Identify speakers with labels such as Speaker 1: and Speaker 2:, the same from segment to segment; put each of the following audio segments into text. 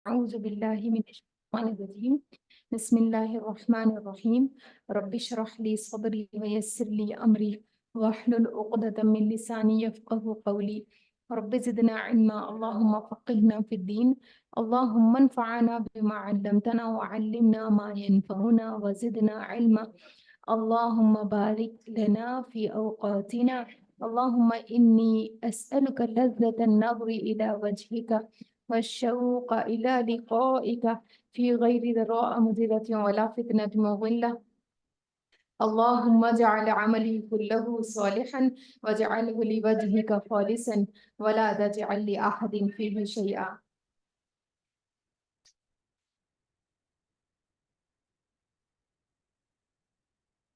Speaker 1: أعوذ بالله من الشيطان الرجيم. بسم الله الرحمن الرحيم. رب اشرح لي صدري ويسر لي أمري واحلل عقدة من لساني يفقه قولي. رب زدنا علما، اللهم فقهنا في الدين، اللهم انفعنا بما علمتنا وعلمنا ما ينفعنا وزدنا علما. اللهم بارك لنا في أوقاتنا. اللهم إني أسألك لذة النظر إلى وجهك والشوق إلى لقائك في غير ضراء مضرة ولا فتنة مضلة. اللهم اجعل عملي كله صالحا واجعله لوجهك خالصا ولا تجعل لأحد فيه شيئا.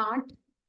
Speaker 1: 8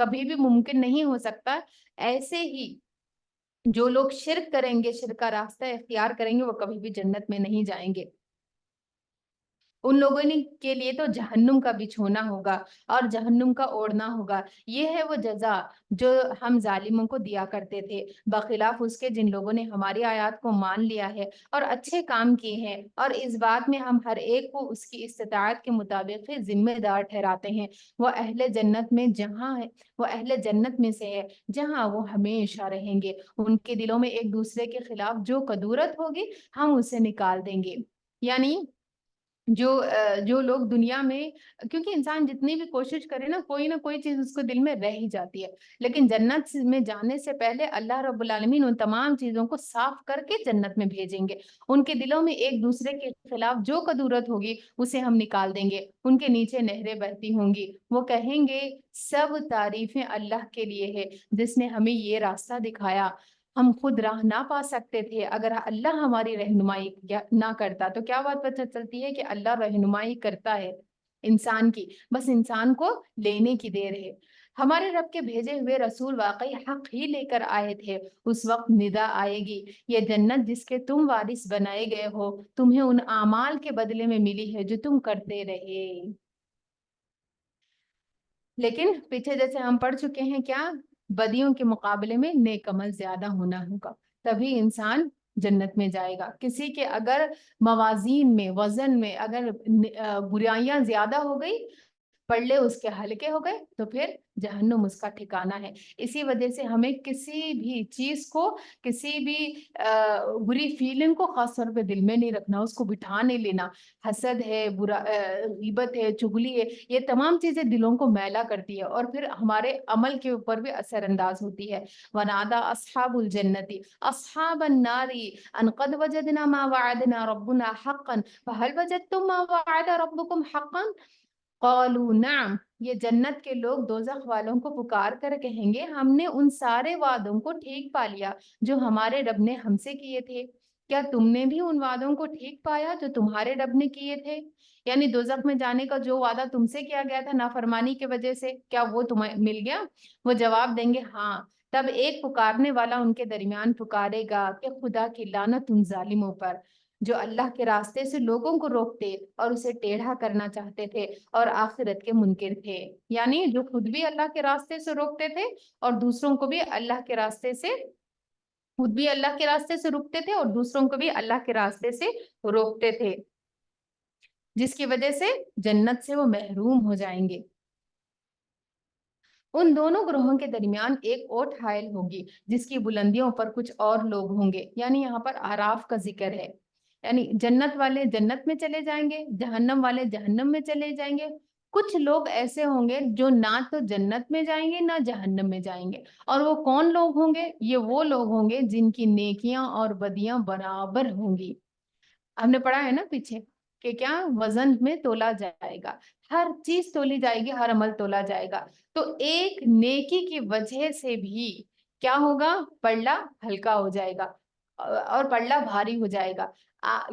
Speaker 1: کبھی بھی ممکن نہیں ہو سکتا. ایسے ہی جو لوگ شرک کریں گے، شرک کا راستہ اختیار کریں گے، وہ کبھی بھی جنت میں نہیں جائیں گے. ان لوگوں کے لیے تو جہنم کا بچھونا ہوگا اور جہنم کا اوڑھنا ہوگا. یہ ہے وہ جزا جو ہم ظالموں کو دیا کرتے تھے، بخلاف اس کے جن لوگوں نے ہماری آیات کو مان لیا ہے اور اچھے کام کیے ہیں. اور اس بات میں ہم ہر ایک کو اس کی استطاعت کے مطابق ہی ذمہ دار ٹھہراتے ہیں. وہ اہل جنت میں وہ اہل جنت میں سے ہے جہاں وہ ہمیشہ رہیں گے. ان کے دلوں میں ایک دوسرے کے خلاف جو کدورت ہوگی ہم اسے نکال دیں گے. یعنی جو لوگ دنیا میں، کیونکہ انسان جتنی بھی کوشش کرے نا، کوئی نہ کوئی چیز اس کو دل میں رہ ہی جاتی ہے، لیکن جنت میں جانے سے پہلے اللہ رب العالمین ان تمام چیزوں کو صاف کر کے جنت میں بھیجیں گے. ان کے دلوں میں ایک دوسرے کے خلاف جو کدورت ہوگی اسے ہم نکال دیں گے. ان کے نیچے نہریں بہتی ہوں گی. وہ کہیں گے سب تعریفیں اللہ کے لیے ہے جس نے ہمیں یہ راستہ دکھایا. ہم خود راہ نہ پا سکتے تھے اگر اللہ ہماری رہنمائی نہ کرتا. تو کیا بات پتہ چلتی ہے کہ اللہ رہنمائی کرتا ہے انسان کی، بس انسان کو لینے کی دیر ہے. ہمارے رب کے بھیجے ہوئے رسول واقعی حق ہی لے کر آئے تھے. اس وقت ندا آئے گی، یہ جنت جس کے تم وارث بنائے گئے ہو تمہیں ان اعمال کے بدلے میں ملی ہے جو تم کرتے رہے. لیکن پیچھے جیسے ہم پڑھ چکے ہیں، کیا بدیوں کے مقابلے میں نیک عمل زیادہ ہونا ہوگا، تبھی انسان جنت میں جائے گا. کسی کے اگر موازین میں، وزن میں اگر برائیاں زیادہ ہو گئی، پلڑے اس کے ہلکے ہو گئے، تو پھر جہنم اس کا ٹھکانہ ہے. اسی وجہ سے ہمیں کسی بھی چیز کو، کسی بھی بری فیلنگ کو خاص طور پہ دل میں نہیں رکھنا، اس کو بٹھا نہیں لینا. حسد ہے، غیبت ہے، چغلی ہے، یہ تمام چیزیں دلوں کو میلا کرتی ہے اور پھر ہمارے عمل کے اوپر بھی اثر انداز ہوتی ہے. وَنَادَى أَصْحَابُ الْجَنَّةِ أَصْحَابَ النَّارِ أَنْ قَدْ وَجَدْنَا مَا وَعَدَنَا رَبُّنَا حَقًّا فَهَلْ وَجَدْتُم مَا وَعَدَ رَبُّكُمْ حَقًّا قَالُوا نَعَمْ. یہ جنت کے لوگ دوزخ والوں کو پکار کر کہیں گے ہم نے ان سارے وعدوں کو ٹھیک پا لیا جو ہمارے رب نے ہم سے کیے تھے. کیا تم نے بھی ان وعدوں کو ٹھیک پایا جو تمہارے رب نے کیے تھے؟ یعنی دوزخ میں جانے کا جو وعدہ تم سے کیا گیا تھا نافرمانی کی وجہ سے، کیا وہ تمہیں مل گیا؟ وہ جواب دیں گے ہاں. تب ایک پکارنے والا ان کے درمیان پکارے گا کہ خدا کی لعنت ان ظالموں پر جو اللہ کے راستے سے لوگوں کو روکتے اور اسے ٹیڑھا کرنا چاہتے تھے اور آخرت کے منکر تھے. یعنی جو خود بھی اللہ کے راستے سے روکتے تھے اور دوسروں کو بھی اللہ کے راستے سے، خود بھی اللہ کے راستے سے رکتے تھے اور دوسروں کو بھی اللہ کے راستے سے روکتے تھے، جس کی وجہ سے جنت سے وہ محروم ہو جائیں گے. ان دونوں گروہوں کے درمیان ایک اوٹ حائل ہوگی جس کی بلندیوں پر کچھ اور لوگ ہوں گے. یعنی یہاں پر اعراف کا ذکر ہے. یعنی جنت والے جنت میں چلے جائیں گے، جہنم والے جہنم میں چلے جائیں گے. کچھ لوگ ایسے ہوں گے جو نہ تو جنت میں جائیں گے نہ جہنم میں جائیں گے. اور وہ کون لوگ ہوں گے؟ یہ وہ لوگ ہوں گے جن کی نیکیاں اور بدیاں برابر ہوں گی. ہم نے پڑھا ہے نا پیچھے کہ کیا وزن میں تولا جائے گا، ہر چیز تولی جائے گی، ہر عمل تولا جائے گا. تو ایک نیکی کی وجہ سے بھی کیا ہوگا؟ پلڑا ہلکا ہو جائے گا اور پلڑا بھاری ہو جائے گا.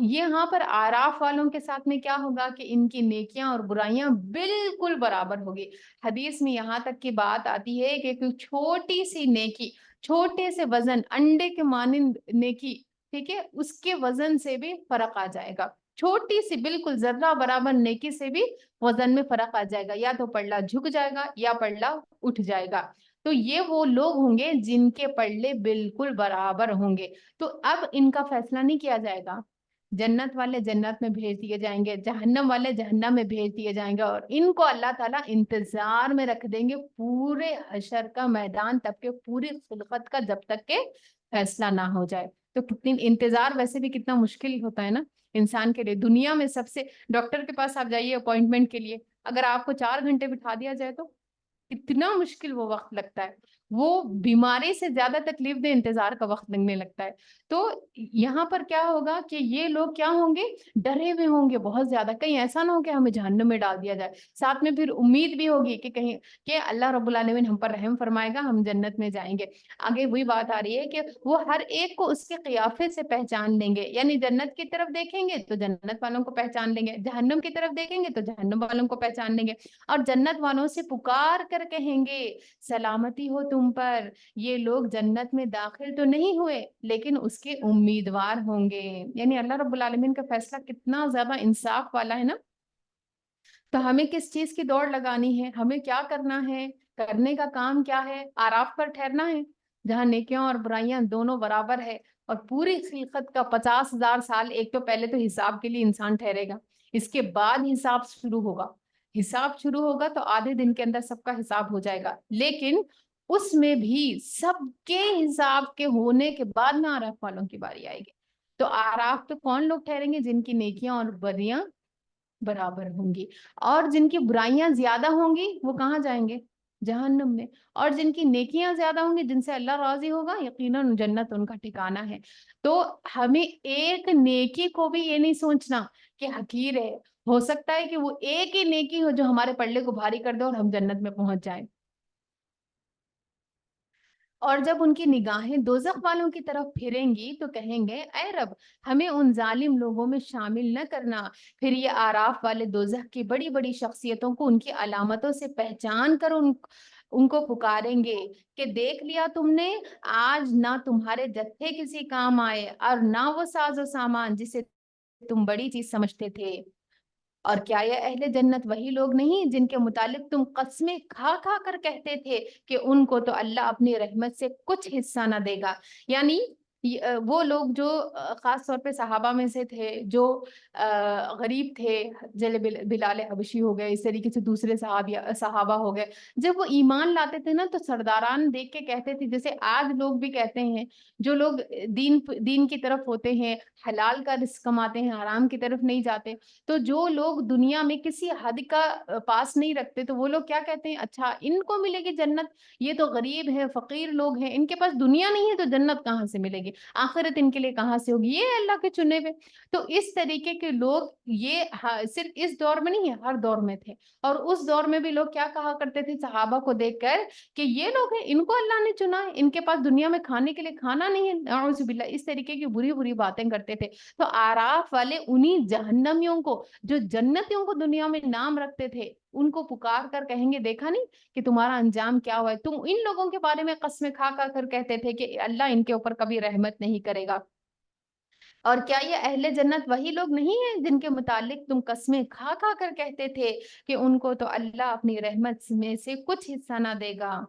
Speaker 1: یہاں پر آراف والوں کے ساتھ میں کیا ہوگا کہ ان کی نیکیاں اور برائیاں بالکل برابر ہوگی. حدیث میں یہاں تک کی بات آتی ہے کہ کوئی چھوٹی سی نیکی، چھوٹے سے وزن، انڈے کے مانند نیکی، ٹھیک ہے، اس کے وزن سے بھی فرق آ جائے گا. چھوٹی سی بالکل ذرہ برابر نیکی سے بھی وزن میں فرق آ جائے گا. یا تو پلڑا جھک جائے گا یا پلڑا اٹھ جائے گا. تو یہ وہ لوگ ہوں گے جن کے پلڑے بالکل برابر ہوں گے. تو اب ان کا فیصلہ نہیں کیا جائے گا. جنت والے جنت میں بھیج دیے جائیں گے، جہنم والے جہنم میں بھیج دیے جائیں گے، اور ان کو اللہ تعالیٰ انتظار میں رکھ دیں گے پورے حشر کا میدان تک کے، پوری خلقت کا، جب تک کہ فیصلہ نہ ہو جائے. تو کتنی انتظار ویسے بھی کتنا مشکل ہوتا ہے نا انسان کے لیے. دنیا میں سب سے، ڈاکٹر کے پاس آپ جائیے اپوائنٹمنٹ کے لیے، اگر آپ کو 4 گھنٹے بٹھا دیا جائے تو کتنا مشکل وہ وقت لگتا ہے. وہ بیماری سے زیادہ تکلیف دہ انتظار کا وقت لگنے لگتا ہے. تو یہاں پر کیا ہوگا کہ یہ لوگ کیا ہوں گے؟ ڈرے ہوئے ہوں گے بہت زیادہ، کہیں ایسا نہ ہو کہ ہمیں جہنم میں ڈال دیا جائے. ساتھ میں پھر امید بھی ہوگی کہ کہیں کہ اللہ رب العالمین ہم پر رحم فرمائے گا، ہم جنت میں جائیں گے. آگے وہی بات آ رہی ہے کہ وہ ہر ایک کو اس کے قیافے سے پہچان لیں گے. یعنی جنت کی طرف دیکھیں گے تو جنت والوں کو پہچان لیں گے، جہنم کی طرف دیکھیں گے تو جہنم والوں کو پہچان لیں گے. اور جنت والوں سے پکار کر کر کہیں گے سلامتی ہو تم پر، یہ لوگ جنت میں داخل تو نہیں ہوئے لیکن اس کے امیدوار ہوں گے۔ یعنی اللہ رب العالمین کا فیصلہ کتنا زیادہ انصاف والا ہے نا۔ تو ہمیں کس چیز کی دوڑ لگانی ہے، ہمیں کیا کرنا ہے، کرنے کا کام کیا ہے؟ آراف پر ٹھہرنا ہے جہاں نیکیاں اور برائیاں دونوں برابر ہے، اور پوری خلقت کا 50,000 سال، ایک تو پہلے تو حساب کے لیے انسان ٹھہرے گا، اس کے بعد حساب شروع ہوگا۔ حساب شروع ہوگا تو آدھے دن کے اندر سب کا حساب ہو جائے گا، لیکن اس میں بھی سب کے حساب کے ہونے کے بعد میں آراف والوں کی باری آئے گی۔ تو آراف تو کون لوگ ٹھہریں گے؟ جن کی نیکیاں اور بریاں برابر ہوں گی، اور جن کی برائیاں زیادہ ہوں گی وہ کہاں جائیں گے؟ جہنم میں۔ اور جن کی نیکیاں زیادہ ہوں گی، جن سے اللہ راضی ہوگا، یقیناً جنت ان کا ٹھکانہ ہے۔ تو ہمیں ایک نیکی کو بھی یہ نہیں سوچنا کہ حقیر ہے، ہو سکتا ہے کہ وہ ایک ہی نیکی ہو جو ہمارے پلڑے کو بھاری کر دے اور ہم جنت میں پہنچ جائیں۔ اور جب ان کی نگاہیں دوزخ والوں کی طرف پھریں گی تو کہیں گے اے رب ہمیں ان ظالم لوگوں میں شامل نہ کرنا۔ پھر یہ آراف والے دوزخ کی بڑی بڑی شخصیتوں کو ان کی علامتوں سے پہچان کر ان کو پکاریں گے کہ دیکھ لیا تم نے، آج نہ تمہارے جتھے کسی کام آئے اور نہ وہ ساز و سامان جسے تم بڑی چیز سمجھتے تھے۔ اور کیا یہ اہل جنت وہی لوگ نہیں جن کے متعلق تم قسمیں کھا کھا کر کہتے تھے کہ ان کو تو اللہ اپنی رحمت سے کچھ حصہ نہ دے گا؟ یعنی وہ لوگ جو خاص طور پہ صحابہ میں سے تھے، جو غریب تھے، جیسے بلال حبشی ہو گئے، اس طریقے سے دوسرے صحابہ ہو گئے، جب وہ ایمان لاتے تھے نا تو سرداران دیکھ کے کہتے تھے، جیسے آج لوگ بھی کہتے ہیں، جو لوگ دین کی طرف ہوتے ہیں، حلال کا رزق کماتے ہیں، حرام کی طرف نہیں جاتے، تو جو لوگ دنیا میں کسی حد کا پاس نہیں رکھتے تو وہ لوگ کیا کہتے ہیں، اچھا ان کو ملے گی جنت، یہ تو غریب ہے، فقیر لوگ ہیں، ان کے پاس دنیا نہیں ہے تو جنت کہاں سے ملے گی، آخرت ان کے لیے کہاں سے ہوگی، یہ اللہ کے چنے ہوئے۔ تو اس طریقے کے لوگ یہ صرف اس دور میں نہیں ہے، ہر دور میں تھے، اور اس دور میں بھی لوگ کیا کہا کرتے تھے صحابہ کو دیکھ کر کہ یہ لوگ ہیں، ان کو اللہ نے چنا ہے، ان کے پاس دنیا میں کھانے کے لیے کھانا نہیں ہے، نعوذ باللہ، اس طریقے کی بری بری باتیں کرتے تھے۔ تو آراف والے انہی جہنمیوں کو جو جنتیوں کو دنیا میں نام رکھتے تھے، ان کو پکار کر کہیں گے دیکھا نہیں کہ تمہارا انجام کیا ہوا ہے، تم ان لوگوں کے بارے میں قسمیں کھا کھا کر کہتے تھے کہ اللہ ان کے اوپر کبھی رحمت نہیں کرے گا۔ اور کیا یہ اہل جنت وہی لوگ نہیں ہیں جن کے متعلق تم قسمیں کھا کھا کر کہتے تھے کہ ان کو تو اللہ اپنی رحمت میں سے کچھ حصہ نہ دے گا؟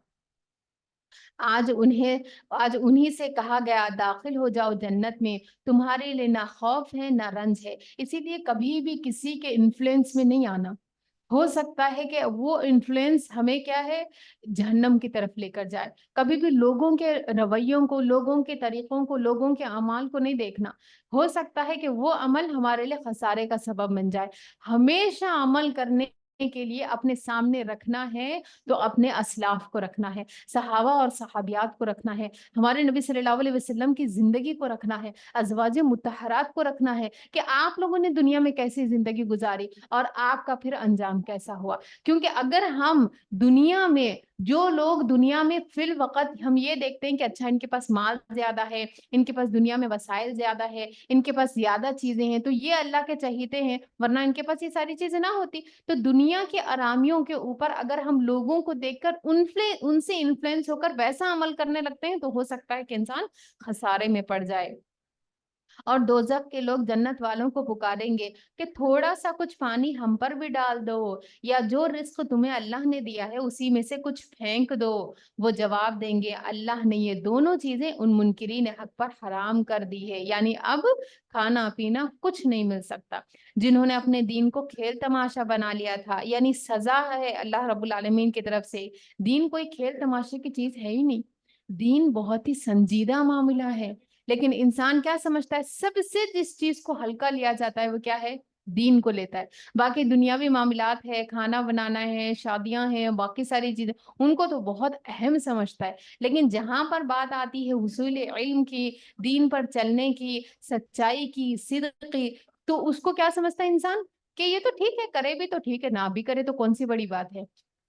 Speaker 1: آج انہیں سے کہا گیا داخل ہو جاؤ جنت میں، تمہارے لیے نہ خوف ہے نہ رنج ہے۔ اسی لیے کبھی بھی کسی کے انفلوئنس میں نہیں آنا۔ ہو سکتا ہے کہ وہ انفلوئنس ہمیں کیا ہے، جہنم کی طرف لے کر جائے۔ کبھی بھی لوگوں کے رویوں کو، لوگوں کے طریقوں کو، لوگوں کے اعمال کو نہیں دیکھنا۔ ہو سکتا ہے کہ وہ عمل ہمارے لیے خسارے کا سبب بن جائے۔ ہمیشہ عمل کرنے کے لیے اپنے سامنے رکھنا ہے تو اپنے اسلاف کو رکھنا ہے، صحابہ اور صحابیات کو رکھنا ہے، ہمارے نبی صلی اللہ علیہ وسلم کی زندگی کو رکھنا ہے، ازواج مطہرات کو رکھنا ہے کہ آپ لوگوں نے دنیا میں کیسی زندگی گزاری اور آپ کا پھر انجام کیسا ہوا۔ کیونکہ اگر ہم دنیا میں، جو لوگ دنیا میں فی الوقت ہم یہ دیکھتے ہیں کہ اچھا ان کے پاس مال زیادہ ہے، ان کے پاس دنیا میں وسائل زیادہ ہے، ان کے پاس زیادہ چیزیں ہیں تو یہ اللہ کے چہیتے ہیں، ورنہ ان کے پاس یہ ساری چیزیں نہ ہوتی۔ تو دنیا کے آرامیوں کے اوپر اگر ہم لوگوں کو دیکھ کر ان سے انفلوئنس ہو کر ویسا عمل کرنے لگتے ہیں تو ہو سکتا ہے کہ انسان خسارے میں پڑ جائے۔ اور دوزخ کے لوگ جنت والوں کو پکاریں گے کہ تھوڑا سا کچھ پانی ہم پر بھی ڈال دو، یا جو رزق تمہیں اللہ نے دیا ہے اسی میں سے کچھ پھینک دو۔ وہ جواب دیں گے اللہ نے یہ دونوں چیزیں ان منکرین حق پر حرام کر دی ہے، یعنی اب کھانا پینا کچھ نہیں مل سکتا۔ جنہوں نے اپنے دین کو کھیل تماشا بنا لیا تھا، یعنی سزا ہے اللہ رب العالمین کی طرف سے۔ دین کوئی کھیل تماشے کی چیز ہے ہی نہیں، دین بہت ہی سنجیدہ معاملہ ہے، لیکن انسان کیا سمجھتا ہے، سب سے جس چیز کو ہلکا لیا جاتا ہے وہ کیا ہے، دین کو لیتا ہے۔ باقی دنیاوی معاملات ہے، کھانا بنانا ہے، شادیاں ہیں، باقی ساری چیزیں ان کو تو بہت اہم سمجھتا ہے، لیکن جہاں پر بات آتی ہے حصول علم کی، دین پر چلنے کی، سچائی کی، صدق کی، تو اس کو کیا سمجھتا ہے انسان کہ یہ تو ٹھیک ہے، کرے بھی تو ٹھیک ہے، نہ بھی کرے تو کون سی بڑی بات ہے۔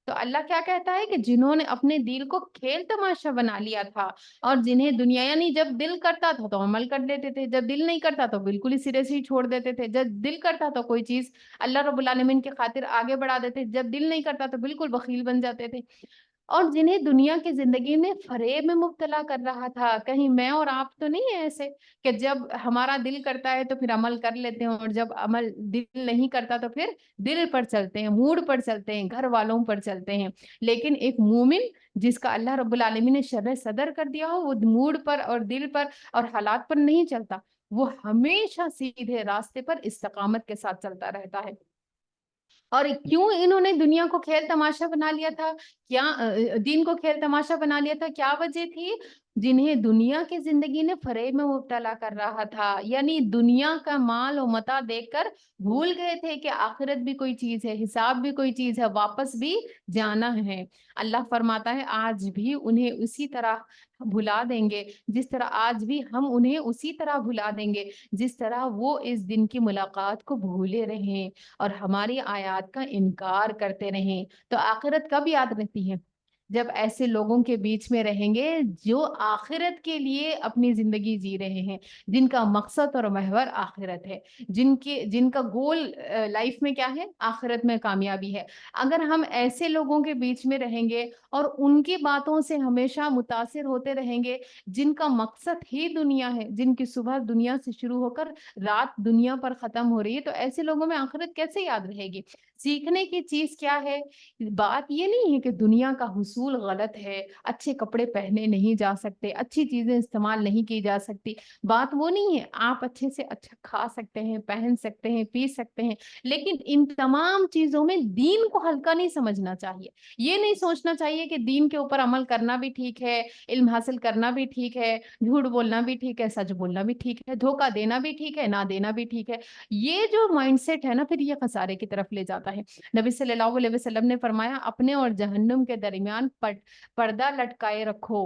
Speaker 1: تو اللہ کیا کہتا ہے کہ جنہوں نے اپنے دل کو کھیل تماشا بنا لیا تھا اور جنہیں دنیا، یعنی جب دل کرتا تھا تو عمل کر دیتے تھے، جب دل نہیں کرتا تو بالکل ہی سرے سے ہی چھوڑ دیتے تھے، جب دل کرتا تو کوئی چیز اللہ رب العالمین کی خاطر آگے بڑھا دیتے، جب دل نہیں کرتا تو بالکل بخیل بن جاتے تھے، اور جنہیں دنیا کی زندگی میں فریب میں مبتلا کر رہا تھا۔ کہیں میں اور آپ تو نہیں ہے ایسے کہ جب ہمارا دل کرتا ہے تو پھر عمل کر لیتے ہیں، اور جب عمل دل نہیں کرتا تو پھر دل پر چلتے ہیں، موڈ پر چلتے ہیں، گھر والوں پر چلتے ہیں۔ لیکن ایک مومن جس کا اللہ رب العالمین نے شرح صدر کر دیا ہو، وہ موڈ پر اور دل پر اور حالات پر نہیں چلتا، وہ ہمیشہ سیدھے راستے پر استقامت کے ساتھ چلتا رہتا ہے۔ اور کیوں انہوں نے دنیا کو کھیل تماشا بنا لیا تھا، کیا دین کو کھیل تماشا بنا لیا تھا؟ کیا وجہ تھی؟ جنہیں دنیا کی زندگی نے فریب میں مبتلا کر رہا تھا، یعنی دنیا کا مال و متاع دیکھ کر بھول گئے تھے کہ آخرت بھی کوئی چیز ہے، حساب بھی کوئی چیز ہے، واپس بھی جانا ہے۔ اللہ فرماتا ہے آج بھی انہیں اسی طرح بھلا دیں گے، جس طرح آج بھی ہم انہیں اسی طرح بھلا دیں گے جس طرح وہ اس دن کی ملاقات کو بھولے رہیں اور ہماری آیات کا انکار کرتے رہیں۔ تو آخرت کب یاد رہتی ہے؟ جب ایسے لوگوں کے بیچ میں رہیں گے جو آخرت کے لیے اپنی زندگی جی رہے ہیں، جن کا مقصد اور محور آخرت ہے، جن کا گول لائف میں کیا ہے؟ آخرت میں کامیابی ہے۔ اگر ہم ایسے لوگوں کے بیچ میں رہیں گے اور ان کی باتوں سے ہمیشہ متاثر ہوتے رہیں گے، جن کا مقصد ہی دنیا ہے، جن کی صبح دنیا سے شروع ہو کر رات دنیا پر ختم ہو رہی ہے، تو ایسے لوگوں میں آخرت کیسے یاد رہے گی؟ سیکھنے کی چیز کیا ہے؟ بات یہ نہیں ہے کہ دنیا کا حصول غلط ہے، اچھے کپڑے پہنے نہیں جا سکتے، اچھی چیزیں استعمال نہیں کی جا سکتی، بات وہ نہیں ہے۔ آپ اچھے سے اچھا کھا سکتے ہیں، پہن سکتے ہیں، پی سکتے ہیں، لیکن ان تمام چیزوں میں دین کو ہلکا نہیں سمجھنا چاہیے۔ یہ نہیں سوچنا چاہیے کہ دین کے اوپر عمل کرنا بھی ٹھیک ہے، علم حاصل کرنا بھی ٹھیک ہے، جھوٹ بولنا بھی ٹھیک ہے، سچ بولنا بھی ٹھیک ہے، دھوکہ دینا بھی ٹھیک ہے، نہ دینا بھی ٹھیک ہے۔ یہ جو مائنڈ سیٹ ہے نا، پھر یہ خسارے کی طرف لے جاتا ہے۔ نبی صلی اللہ علیہ وسلم نے فرمایا اپنے اور جہنم کے درمیان پردہ لٹکائے رکھو،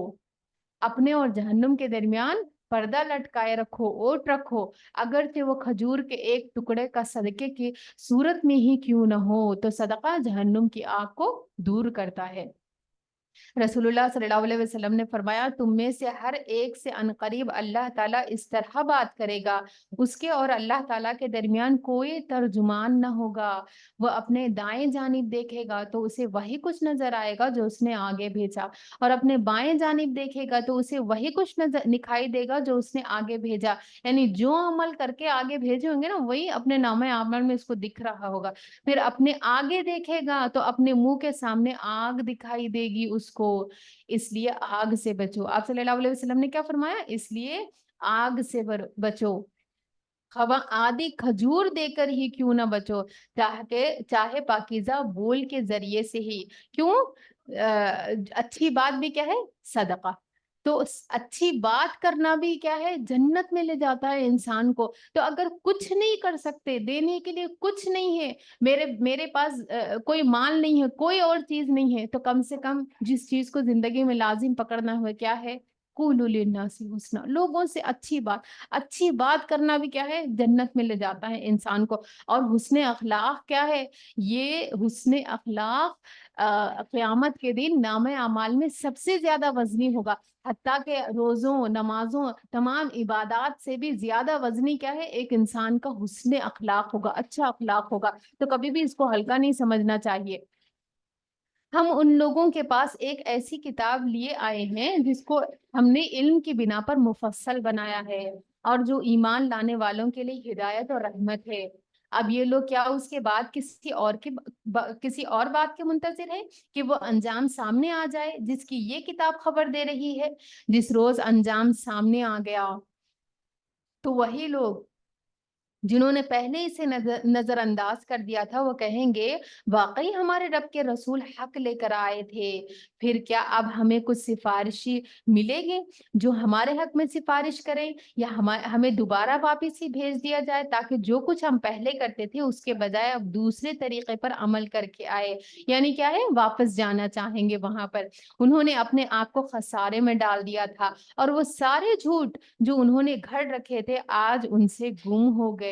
Speaker 1: اپنے اور جہنم کے درمیان پردہ لٹکائے رکھو، اوٹ رکھو، اگرچہ وہ کھجور کے ایک ٹکڑے کا صدقے کی صورت میں ہی کیوں نہ ہو، تو صدقہ جہنم کی آگ کو دور کرتا ہے۔ رسول اللہ صلی اللہ علیہ وسلم نے فرمایا تم میں سے ہر ایک سے عنقریب اللہ تعالیٰ اس طرح بات کرے گا، اس کے اور اللہ تعالیٰ کے درمیان کوئی ترجمان نہ ہوگا۔ وہ اپنے دائیں جانب دیکھے گا تو اسے وہی کچھ نظر آئے گا جو اس نے آگے بھیجا، اور اپنے بائیں جانب دیکھے گا تو اسے وہی کچھ نظر دکھائی دے گا جو اس نے آگے بھیجا، یعنی جو عمل کر کے آگے بھیجے ہوں گے نا، وہی اپنے نامہ اعمال میں اس کو دکھ رہا ہوگا۔ پھر اپنے آگے دیکھے گا تو اپنے منہ کے سامنے آگ دکھائی دے گی اس کو، اس لیے آگ سے بچو۔ آپ صلی اللہ علیہ وسلم نے کیا فرمایا؟ اس لیے آگ سے بچو، خواہ آدھی کھجور دے کر ہی کیوں نہ بچو، چاہے پاکیزہ بول کے ذریعے سے ہی۔ کیوں؟ اچھی بات بھی کیا ہے؟ صدقہ۔ تو اچھی بات کرنا بھی کیا ہے؟ جنت میں لے جاتا ہے انسان کو۔ تو اگر کچھ نہیں کر سکتے، دینے کے لیے کچھ نہیں ہے، میرے پاس کوئی مال نہیں ہے، کوئی اور چیز نہیں ہے، تو کم سے کم جس چیز کو زندگی میں لازم پکڑنا ہوا کیا ہے؟ قولوا للناس حسنا، لوگوں سے اچھی بات کرنا بھی کیا ہے؟ جنت میں لے جاتا ہے انسان کو۔ اور حسن اخلاق کیا ہے؟ یہ حسن اخلاق قیامت کے دن نامہ اعمال میں سب سے زیادہ وزنی ہوگا، حتیٰ کہ روزوں، نمازوں، تمام عبادات سے بھی زیادہ وزنی کیا ہے؟ ایک انسان کا حسن اخلاق ہوگا، اچھا اخلاق ہوگا۔ تو کبھی بھی اس کو ہلکا نہیں سمجھنا چاہیے۔ ہم ان لوگوں کے پاس ایک ایسی کتاب لیے آئے ہیں جس کو ہم نے علم کی بنا پر مفصل بنایا ہے، اور جو ایمان لانے والوں کے لیے ہدایت اور رحمت ہے۔ اب یہ لوگ کیا اس کے بعد کسی اور بات کے منتظر ہیں کہ وہ انجام سامنے آ جائے جس کی یہ کتاب خبر دے رہی ہے؟ جس روز انجام سامنے آ گیا تو وہی لوگ جنہوں نے پہلے اسے نظر انداز کر دیا تھا، وہ کہیں گے واقعی ہمارے رب کے رسول حق لے کر آئے تھے، پھر کیا اب ہمیں کچھ سفارشی ملے گے جو ہمارے حق میں سفارش کریں، یا ہمیں دوبارہ واپس ہی بھیج دیا جائے تاکہ جو کچھ ہم پہلے کرتے تھے اس کے بجائے اب دوسرے طریقے پر عمل کر کے آئے؟ یعنی کیا ہے؟ واپس جانا چاہیں گے وہاں پر۔ انہوں نے اپنے آپ کو خسارے میں ڈال دیا تھا، اور وہ سارے جھوٹ جو انہوں نے گھڑ رکھے تھے آج ان سے گم ہو گئے۔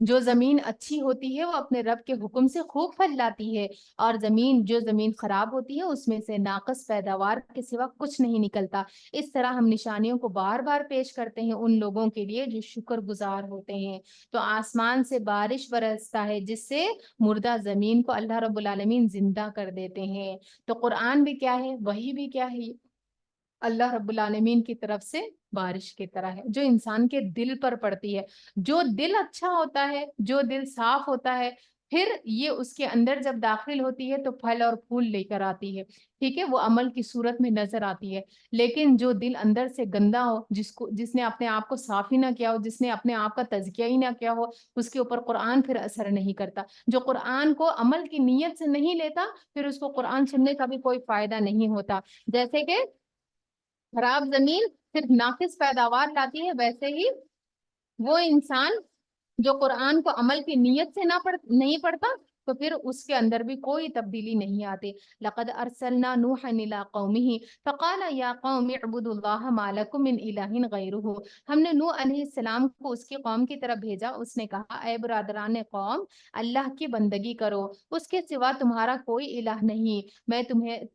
Speaker 1: جو زمین اچھی ہوتی ہے وہ اپنے رب کے حکم سے خوب پھل لاتی ہے، اور جو زمین خراب ہوتی ہے اس میں سے ناقص پیداوار کے سوا کچھ نہیں نکلتا۔ اس طرح ہم نشانیوں کو بار بار پیش کرتے ہیں ان لوگوں کے لیے جو شکر گزار ہوتے ہیں۔ تو آسمان سے بارش برستا ہے جس سے مردہ زمین کو اللہ رب العالمین زندہ کر دیتے ہیں۔ تو قرآن بھی کیا ہے، وحی بھی کیا ہے، اللہ رب العالمین کی طرف سے بارش کی طرح ہے جو انسان کے دل پر پڑتی ہے۔ جو دل اچھا ہوتا ہے، جو دل صاف ہوتا ہے، پھر یہ اس کے اندر جب داخل ہوتی ہے تو پھل اور پھول لے کر آتی ہے، ٹھیک ہے، وہ عمل کی صورت میں نظر آتی ہے۔ لیکن جو دل اندر سے گندا ہو، جس نے اپنے آپ کو صاف ہی نہ کیا ہو، جس نے اپنے آپ کا تزکیہ ہی نہ کیا ہو، اس کے اوپر قرآن پھر اثر نہیں کرتا۔ جو قرآن کو عمل کی نیت سے نہیں لیتا، پھر اس کو قرآن سننے کا بھی کوئی فائدہ نہیں ہوتا۔ جیسے کہ خراب زمین صرف ناقص پیداوار لاتی ہے، ویسے ہی وہ انسان جو قرآن کو عمل کی نیت سے نہیں پڑھتا، تو پھر اس کے اندر بھی کوئی تبدیلی نہیں آتی۔ لقد ارسلنا نوحا الى قومه فقال یا قوم اعبدوا اللہ ما لکم من الہ غیرہ۔ ہم نے نوح علیہ السلام کو اس کی قوم کی طرف بھیجا، اس نے کہا اے برادران قوم، اللہ کی بندگی کرو، اس کے سوا تمہارا کوئی الہ نہیں، میں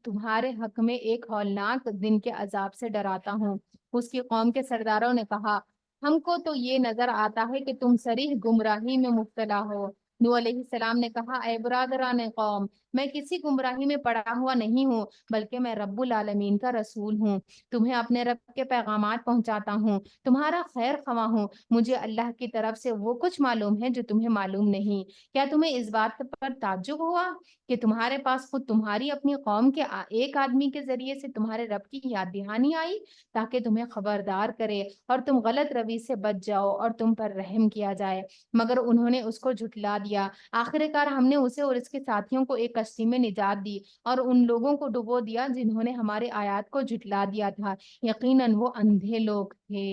Speaker 1: تمہارے حق میں ایک ہولناک دن کے عذاب سے ڈراتا ہوں۔ اس کی قوم کے سرداروں نے کہا ہم کو تو یہ نظر آتا ہے کہ تم صریح گمراہی میں مبتلا ہو۔ نوح علیہ السلام نے کہا اے برادران قوم، میں کسی گمراہی میں پڑا ہوا نہیں ہوں، بلکہ میں رب العالمین کا رسول ہوں، تمہیں اپنے رب کے پیغامات پہنچاتا ہوں، تمہارا خیر خواہ ہوں، مجھے اللہ کی طرف سے وہ کچھ معلوم ہے جو تمہیں معلوم نہیں۔ کیا تمہیں اس بات پر تعجب ہوا کہ تمہارے پاس خود تمہاری اپنی قوم کے ایک آدمی کے ذریعے سے تمہارے رب کی یاد دہانی آئی تاکہ تمہیں خبردار کرے اور تم غلط روی سے بچ جاؤ اور تم پر رحم کیا جائے؟ مگر انہوں نے اس کو جھٹلا دیا۔ آخر کار ہم نے اسے اور اس کے ساتھیوں کو ایک کشتی میں نجات دی اور ان لوگوں کو ڈبو دیا جنہوں نے ہمارے آیات کو جھٹلا دیا تھا، یقیناً وہ اندھے لوگ تھے۔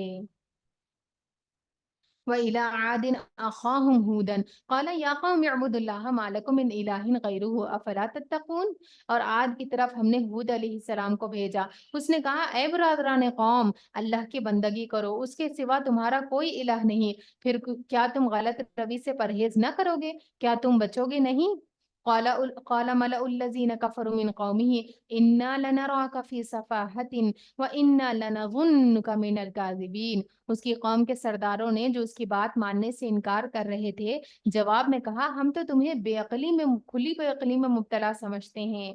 Speaker 1: وَإِلَىٰ عَادٍ أَخَاهُمْ هُودًا قَالَ يَا قَوْمِ اعْبُدُوا اللَّهَ مَا لَكُم مِّنْ إِلَٰهٍ غَيْرُهُ أَفَلَا تَتَّقُونَ۔ اور عاد کی طرف ہم نے ہود علیہ السلام کو بھیجا، اس نے کہا اے برادران قوم، اللہ کی بندگی کرو، اس کے سوا تمہارا کوئی الہ نہیں، پھر کیا تم غلط روی سے پرہیز نہ کرو گے؟ کیا تم بچو گے نہیں؟ قال ملأ الذين كفروا من قومه إنا لنراك في سفاهة وإنا لنظنك من الكاذبين۔ اس کی قوم کے سرداروں نے جو اس کی بات ماننے سے انکار کر رہے تھے، جواب میں کہا ہم تو تمہیں کھلی بے عقلی میں مبتلا سمجھتے ہیں۔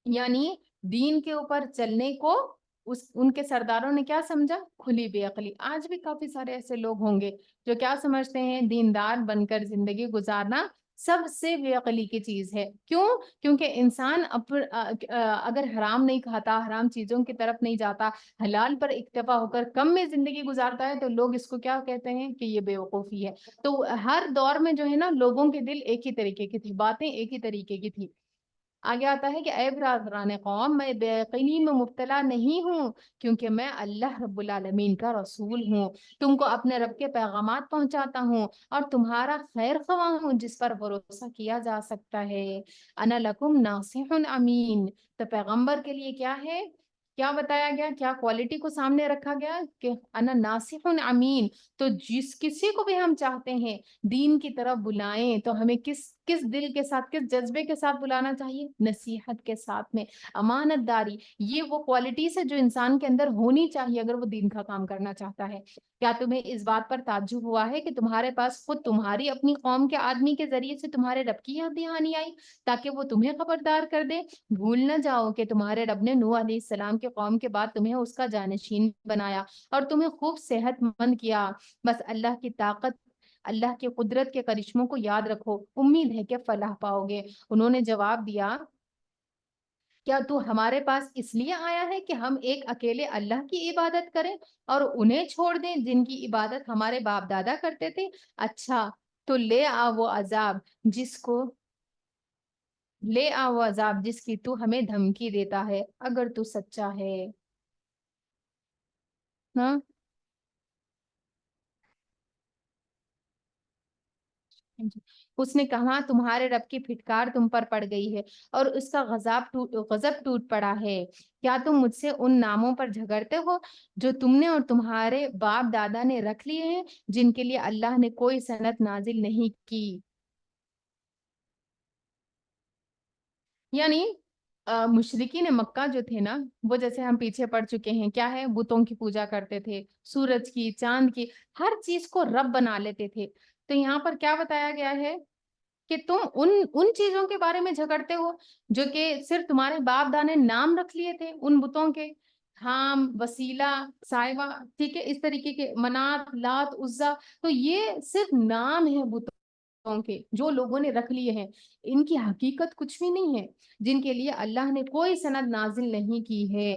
Speaker 1: یعنی دین کے اوپر چلنے کو ان کے سرداروں نے کیا سمجھا؟ کھلی بے عقلی۔ آج بھی کافی سارے ایسے لوگ ہوں گے جو کیا سمجھتے ہیں؟ دیندار بن کر زندگی گزارنا سب سے بے عقلی کی چیز ہے۔ کیوں؟ کیونکہ انسان اگر حرام نہیں کھاتا، حرام چیزوں کی طرف نہیں جاتا، حلال پر اکتفا ہو کر کم میں زندگی گزارتا ہے، تو لوگ اس کو کیا کہتے ہیں کہ یہ بے وقوفی ہے۔ تو ہر دور میں جو ہے نا، لوگوں کے دل ایک ہی طریقے کی تھی، باتیں ایک ہی طریقے کی تھی۔ آگے آتا ہے کہ اے برادران قوم، میں بے یقینی میں مبتلا نہیں ہوں، کیونکہ میں اللہ رب العالمین کا رسول ہوں، تم کو اپنے رب کے پیغامات پہنچاتا ہوں اور تمہارا خیر خواہ ہوں جس پر بھروسہ کیا جا سکتا ہے۔ انا لکم ناصح امین۔ تو پیغمبر کے لیے کیا ہے، کیا بتایا گیا، کیا کوالٹی کو سامنے رکھا گیا کہ انا ناصح امین۔ تو جس کسی کو بھی ہم چاہتے ہیں دین کی طرف بلائیں تو ہمیں کس دل کے ساتھ، کس جذبے کے ساتھ بلانا چاہیے؟ نصیحت کے ساتھ میں، امانت داری، یہ وہ کوالٹی سے جو انسان کے اندر ہونی چاہیے اگر وہ دین کا کام کرنا چاہتا ہے۔ کیا تمہیں اس بات پر تعجب ہوا ہے کہ تمہارے پاس خود تمہاری اپنی قوم کے آدمی کے ذریعے سے تمہارے رب کی یاد دہانی آئی تاکہ وہ تمہیں خبردار کر دے؟ بھول نہ جاؤ کہ تمہارے رب نے نوح علیہ السلام کے قوم کے بعد تمہیں اس کا جانشین بنایا اور تمہیں خوب صحت مند کیا۔ بس اللہ کی طاقت، اللہ کی قدرت کے کرشموں کو یاد رکھو، امید ہے کہ فلاح پاؤ گے۔ انہوں نے جواب دیا کیا تو ہمارے پاس اس لیے آیا ہے کہ ہم ایک اکیلے اللہ کی عبادت کریں اور انہیں چھوڑ دیں جن کی عبادت ہمارے باپ دادا کرتے تھے؟ اچھا تو لے آ وہ عذاب جس کی تو ہمیں دھمکی دیتا ہے، اگر تو سچا ہے۔ ہاں جی۔ اس نے کہا تمہارے رب کی پھٹکار تم پر پڑ گئی ہے اور اس کا غضب ٹوٹ پڑا ہے، کیا تم مجھ سے ان ناموں پر جھگڑتے ہو جو تم نے اور تمہارے باپ دادا نے رکھ لیے ہیں، جن کے لیے اللہ نے کوئی سند نازل نہیں کی؟ یعنی مشرکین مکہ جو تھے نا، وہ جیسے ہم پیچھے پڑ چکے ہیں، کیا ہے، بتوں کی پوجا کرتے تھے، سورج کی، چاند کی، ہر چیز کو رب بنا لیتے تھے۔ تو یہاں پر کیا بتایا گیا ہے کہ تم ان چیزوں کے بارے میں جھگڑتے ہو جو کہ صرف تمہارے باپ دانے نام رکھ لیے تھے ان بتوں کے، حام، وسیلہ، سائبہ، ٹھیک ہے، اس طریقے کے منات، لات، عزا، تو یہ صرف نام ہے بتوں کے جو لوگوں نے رکھ لیے ہیں، ان کی حقیقت کچھ بھی نہیں ہے، جن کے لیے اللہ نے کوئی سند نازل نہیں کی ہے۔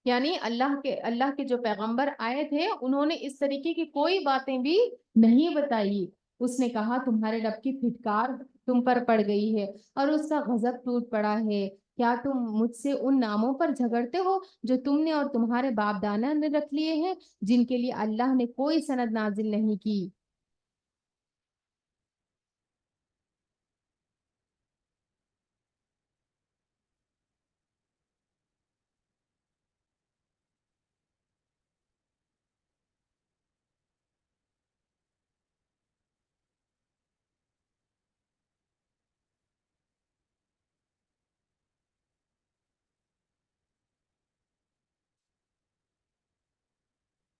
Speaker 1: یعنی اللہ کے جو پیغمبر آئے تھے انہوں نے اس طریقے کی کوئی باتیں بھی نہیں بتائی۔ اس نے کہا تمہارے رب کی پھٹکار تم پر پڑ گئی ہے اور اس کا غضب ٹوٹ پڑا ہے، کیا تم مجھ سے ان ناموں پر جھگڑتے ہو جو تم نے اور تمہارے باپ دادا نے رکھ لیے ہیں، جن کے لیے اللہ نے کوئی سند نازل نہیں کی؟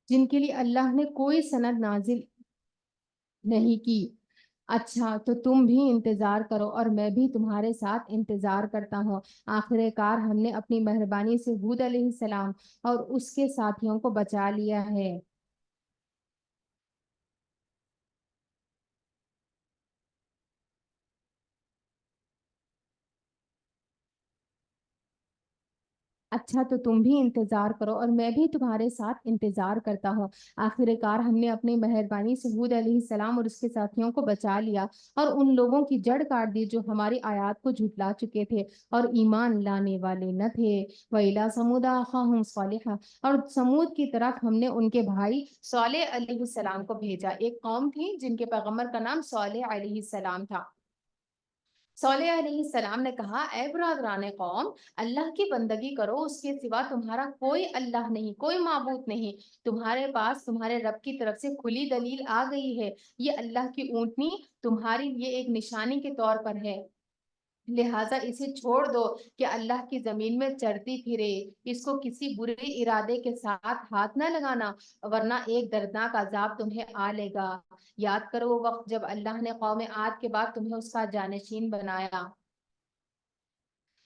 Speaker 1: جن کے لیے اللہ نے کوئی سند نازل نہیں کی۔ اچھا تو تم بھی انتظار کرو اور میں بھی تمہارے ساتھ انتظار کرتا ہوں، آخر کار ہم نے اپنی مہربانی سے ہود علیہ السلام اور اس کے ساتھیوں کو بچا لیا ہے۔ اچھا تو تم بھی انتظار کرو اور میں بھی تمہارے ساتھ انتظار کرتا ہوں، آخر کار ہم نے اپنی مہربانی سے ہود علیہ السلام اور اس کے ساتھیوں کو بچا لیا اور ان لوگوں کی جڑ کاٹ دی جو ہماری آیات کو جھٹلا چکے تھے اور ایمان لانے والے نہ تھے۔ وَإِلَىٰ ثَمُودَ أَخَاهُمْ صَالِحًا، اور سمود کی طرف ہم نے ان کے بھائی صالح علیہ السلام کو بھیجا۔ ایک قوم تھی جن کے پیغمبر کا نام صالح علیہ السلام تھا۔ صالح علیہ السلام نے کہا اے برادران قوم، اللہ کی بندگی کرو، اس کے سوا تمہارا کوئی اللہ نہیں، کوئی معبود نہیں، تمہارے پاس تمہارے رب کی طرف سے کھلی دلیل آ گئی ہے، یہ اللہ کی اونٹنی تمہاری لیے ایک نشانی کے طور پر ہے، لہٰذا اسے چھوڑ دو کہ اللہ کی زمین میں چرتی پھرے، اس کو کسی برے ارادے کے ساتھ ہاتھ نہ لگانا ورنہ ایک دردناک عذاب تمہیں آ لے گا۔ یاد کرو وہ وقت جب اللہ نے قوم عاد کے بعد تمہیں اس کا جانشین بنایا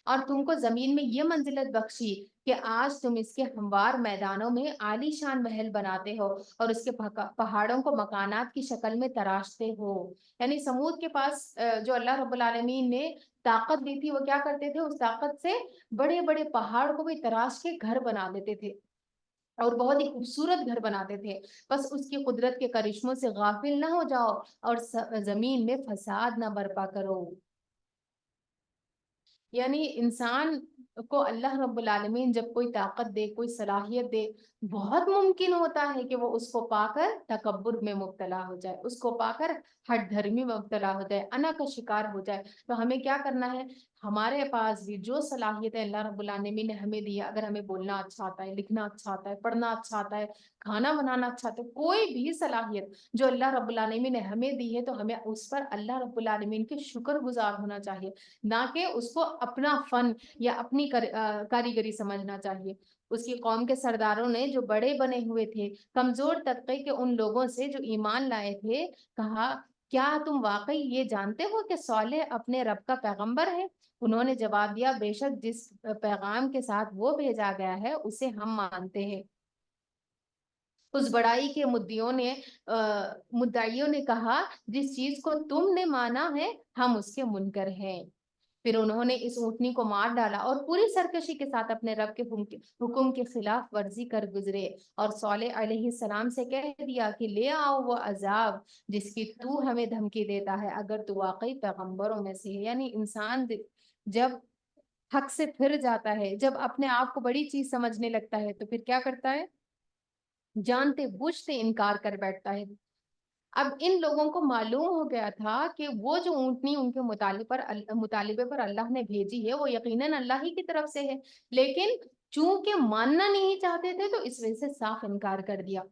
Speaker 1: اور تم کو زمین میں یہ منزلت بخشی کہ آج تم اس کے ہموار میدانوں میں عالی شان محل بناتے ہو اور اس کے پہاڑوں کو مکانات کی شکل میں تراشتے ہو۔ یعنی سمود کے پاس جو اللہ رب العالمین نے طاقت دی تھی، وہ کیا کرتے تھے، اس طاقت سے بڑے بڑے پہاڑ کو بھی تراش کے گھر بنا دیتے تھے اور بہت ہی خوبصورت گھر بناتے تھے۔ بس اس کی قدرت کے کرشموں سے غافل نہ ہو جاؤ اور زمین میں فساد نہ برپا کرو۔ یعنی انسان کو اللہ رب العالمین جب کوئی طاقت دے، کوئی صلاحیت دے، بہت ممکن ہوتا ہے کہ وہ اس کو پا کر تکبر میں مبتلا ہو جائے، اس کو پا کر ہٹ دھرمی میں مبتلا ہو جائے، انا کا شکار ہو جائے۔ تو ہمیں کیا کرنا ہے، ہمارے پاس بھی جو صلاحیت ہے اللہ رب العالمین نے ہمیں دی ہے، اگر ہمیں بولنا اچھا آتا ہے، لکھنا اچھا آتا ہے، پڑھنا اچھا آتا ہے، کھانا بنانا اچھا آتا ہے، کوئی بھی صلاحیت جو اللہ رب العالمین نے ہمیں دی ہے، تو ہمیں اس پر اللہ رب العالمین کے شکر گزار ہونا چاہیے، نہ کہ اس کو اپنا فن یا اپنی کاریگری سمجھنا چاہیے۔ اس کی قوم کے سرداروں نے جو بڑے بنے ہوئے تھے، کمزور طبقے کے ان لوگوں سے جو ایمان لائے تھے، کہا کیا تم واقعی یہ جانتے ہو کہ صالح اپنے رب کا پیغمبر ہے؟ انہوں نے جواب دیا بے شک جس پیغام کے ساتھ وہ بھیجا گیا ہے اسے ہم مانتے ہیں۔ اس بڑائی کے مدعیوں نے کہا جس چیز کو تم نے مانا ہے ہم اس کے منکر ہیں۔ پھر انہوں نے اس اونٹنی کو مار ڈالا اور پوری سرکشی کے ساتھ اپنے رب کے حکم کی خلاف ورزی کر گزرے اور صالح علیہ السلام سے کہہ دیا کہ لے آؤ وہ عذاب جس کی تو ہمیں دھمکی دیتا ہے اگر تو واقعی پیغمبروں میں سے ہے۔ یعنی انسان جب حق سے پھر جاتا ہے، جب اپنے آپ کو بڑی چیز سمجھنے لگتا ہے، تو پھر کیا کرتا ہے، جانتے بوجھتے انکار کر بیٹھتا ہے۔ اب ان لوگوں کو معلوم ہو گیا تھا کہ وہ جو اونٹنی ان کے مطالبے پر اللہ نے بھیجی ہے وہ یقیناً اللہ ہی کی طرف سے ہے، لیکن چونکہ ماننا نہیں چاہتے تھے تو اس وجہ سے صاف انکار کر دیا۔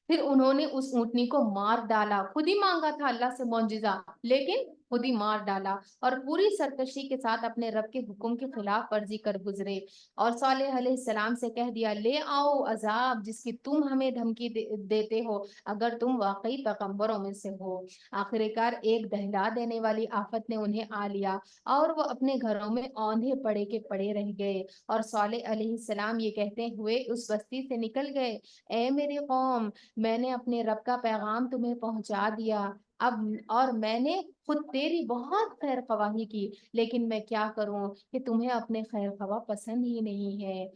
Speaker 1: پھر انہوں نے اس اونٹنی کو مار ڈالا، خود ہی مانگا تھا اللہ سے معجزہ، لیکن خود ہی مار ڈالا اور پوری سرکشی کے ساتھ اپنے رب کے حکم کی خلاف ورزی کر گزرے۔ اور صالح علیہ السلام سے کہہ دیا لے آؤ عذاب جس کی تم ہمیں دھمکی دیتے ہو اگر تم واقعی پیغمبروں میں سے ہو۔ آخر کار ایک دہلا دینے والی آفت نے انہیں آ لیا اور وہ اپنے گھروں میں اوندھے پڑے کے پڑے رہ گئے، اور صالح علیہ السلام یہ کہتے ہوئے اس بستی سے نکل گئے، اے میری قوم، میں نے اپنے رب کا پیغام تمہیں پہنچا دیا اب، اور میں نے خود تیری بہت خیر خواہی کی، لیکن میں کیا کروں کہ تمہیں اپنے خیر خواہ پسند ہی نہیں ہے۔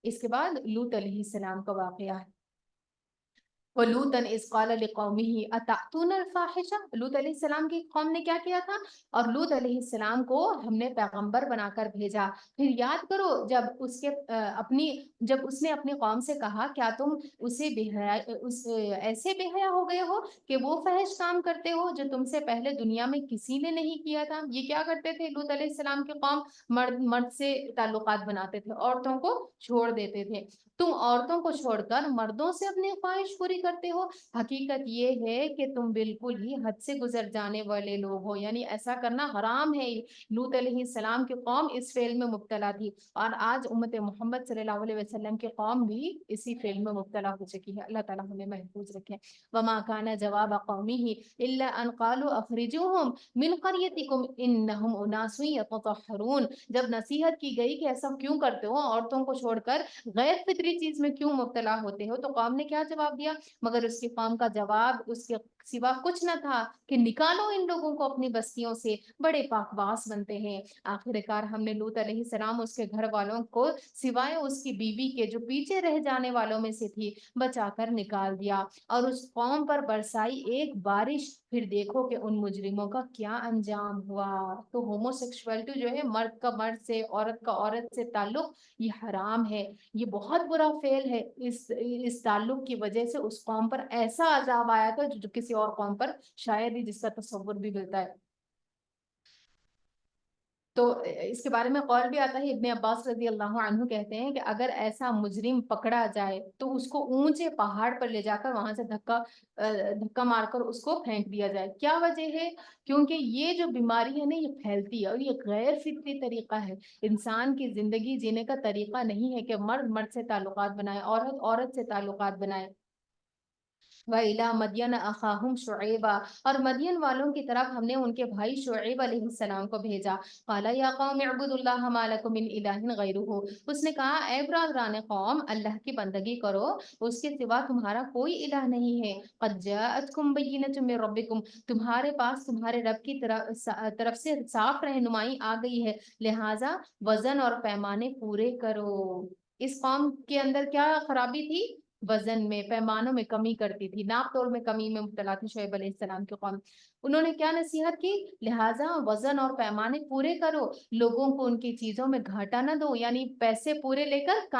Speaker 1: اس کے بعد لوط علیہ السلام کا واقعہ ہے۔ وَلُوطًا إِذْ قَالَ لِقَوْمِهِ أَتَأْتُونَ الْفَاحِشَةَ، لوط علیہ السلام کی قوم نے کیا کیا تھا؟ اور لوط علیہ السلام کو ہم نے پیغمبر بنا کر بھیجا۔ پھر یاد کرو جب اس نے اپنی قوم سے کہا کیا تم ایسے بے حیا ہو گئے ہو کہ وہ فحش کام کرتے ہو جو تم سے پہلے دنیا میں کسی نے نہیں کیا تھا۔ یہ کیا کرتے تھے لوط علیہ السلام کی قوم؟ مرد سے تعلقات بناتے تھے، عورتوں کو چھوڑ دیتے تھے۔ تم عورتوں کو چھوڑ کر مردوں سے اپنی خواہش پوری کرتے ہو۔ حقیقت یہ ہے کہ تم بالکل ہی حد سے گزر جانے والے لوگ ہو، یعنی ایسا کرنا حرام ہے۔ لوط علیہ السلام کی قوم اس فعل میں مبتلا تھی، اور آج امت محمد صلی اللہ علیہ وسلم کی قوم بھی اسی فعل میں مبتلا ہو چکی ہے۔ اللہ تعالیٰ ہمیں محفوظ رکھے۔ وما كان جواب قومه الا ان قالوا اخرجوهم من قريتكم انهم اناس يتطهرون، جب نصیحت کی گئی کہ ایسا کیوں کرتے ہو، عورتوں کو چھوڑ کر غیر فطری چیز میں کیوں مبتلا ہوتے ہو، تو قوم نے کیا جواب دیا؟ مگر اس کی قوم کا جواب اس کے سوا کچھ نہ تھا کہ نکالو ان لوگوں کو اپنی بستیوں سے، بڑے پاکباز بنتے ہیں۔ آخر کار ہم نے لوط علیہ السلام اس کے گھر والوں کو سوائے اس کی بیوی کے جو پیچھے رہ جانے والوں میں سے تھی بچا کر نکال دیا، اور اس قوم پر برسائی ایک بارش، پھر دیکھو کہ ان مجرموں کا کیا انجام ہوا۔ تو ہومو سیکشوالٹی جو ہے، مرد کا مرد سے، عورت کا عورت سے تعلق، یہ حرام ہے، یہ بہت برا فعل ہے۔ اس تعلق کی وجہ سے اس قوم پر ایسا عذاب آیا تھا جو کسی اور قوم پر شاید ہی جس کا تصور بھی ملتا ہے۔ تو اس کے بارے میں قول بھی آتا ہے، ابن عباس رضی اللہ عنہ کہتے ہیں کہ اگر ایسا مجرم پکڑا جائے تو اس کو اونچے پہاڑ پر لے جا کر وہاں سے دھکا مار کر اس کو پھینک دیا جائے۔ کیا وجہ ہے؟ کیونکہ یہ جو بیماری ہے نا، یہ پھیلتی ہے اور یہ غیر فطری طریقہ ہے۔ انسان کی زندگی جینے کا طریقہ نہیں ہے کہ مرد مرد سے تعلقات بنائے، عورت عورت سے تعلقات بنائے۔ وَإِلَى مَدْيَنَ أَخَاهُمْ شُعَيْبًا، اور مدین والوں کی طرف ہم نے ان کے بھائی شعیب علیہ السلام کو بھیجا۔ قَالَ يَا قَوْمِ اعْبُدُوا اللَّهَ مَا لَكُم مِّنْ إِلَٰهٍ غَيْرُهُ، اس نے کہا اے برادران قوم، اللہ کی بندگی کرو، اس کے سوا تمہارا کوئی الہ نہیں ہے۔ قَدْ جَاءَتْكُمْ بَيِّنَةٌ مِّن رَبِّكُمْ، تمہارے پاس تمہارے رب کی طرف سے صاف رہنمائی آ گئی ہے، لہٰذا وزن اور پیمانے پورے کرو۔ اس قوم کے اندر کیا خرابی تھی؟ وزن میں، پیمانوں میں کمی کرتی تھی، ناپ تول میں کمی میں مبتلا تھی شعیب علیہ السلام کی قوم۔ انہوں نے کیا نصیحت کی؟ لہٰذا وزن اور پیمانے پورے کرو، لوگوں کو ان کی چیزوں میں گھاٹا نہ دو، یعنی پیسے پورے لے کر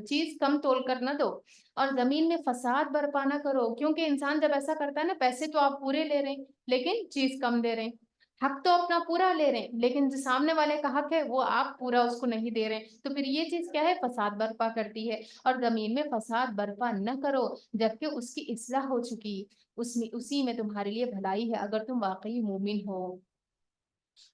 Speaker 1: چیز کم تول کر نہ دو، اور زمین میں فساد برپا نہ کرو، کیونکہ انسان جب ایسا کرتا ہے نا، پیسے تو آپ پورے لے رہے ہیں لیکن چیز کم دے رہے ہیں، حق تو اپنا پورا لے رہے ہیں لیکن جو سامنے والے کا حق ہے وہ آپ پورا اس کو نہیں دے رہے، تو پھر یہ چیز کیا ہے؟ فساد برپا کرتی ہے۔ اور زمین میں فساد برپا نہ کرو جبکہ اس کی اصلاح ہو چکی، اسی میں تمہارے لیے بھلائی ہے اگر تم واقعی مومن ہو۔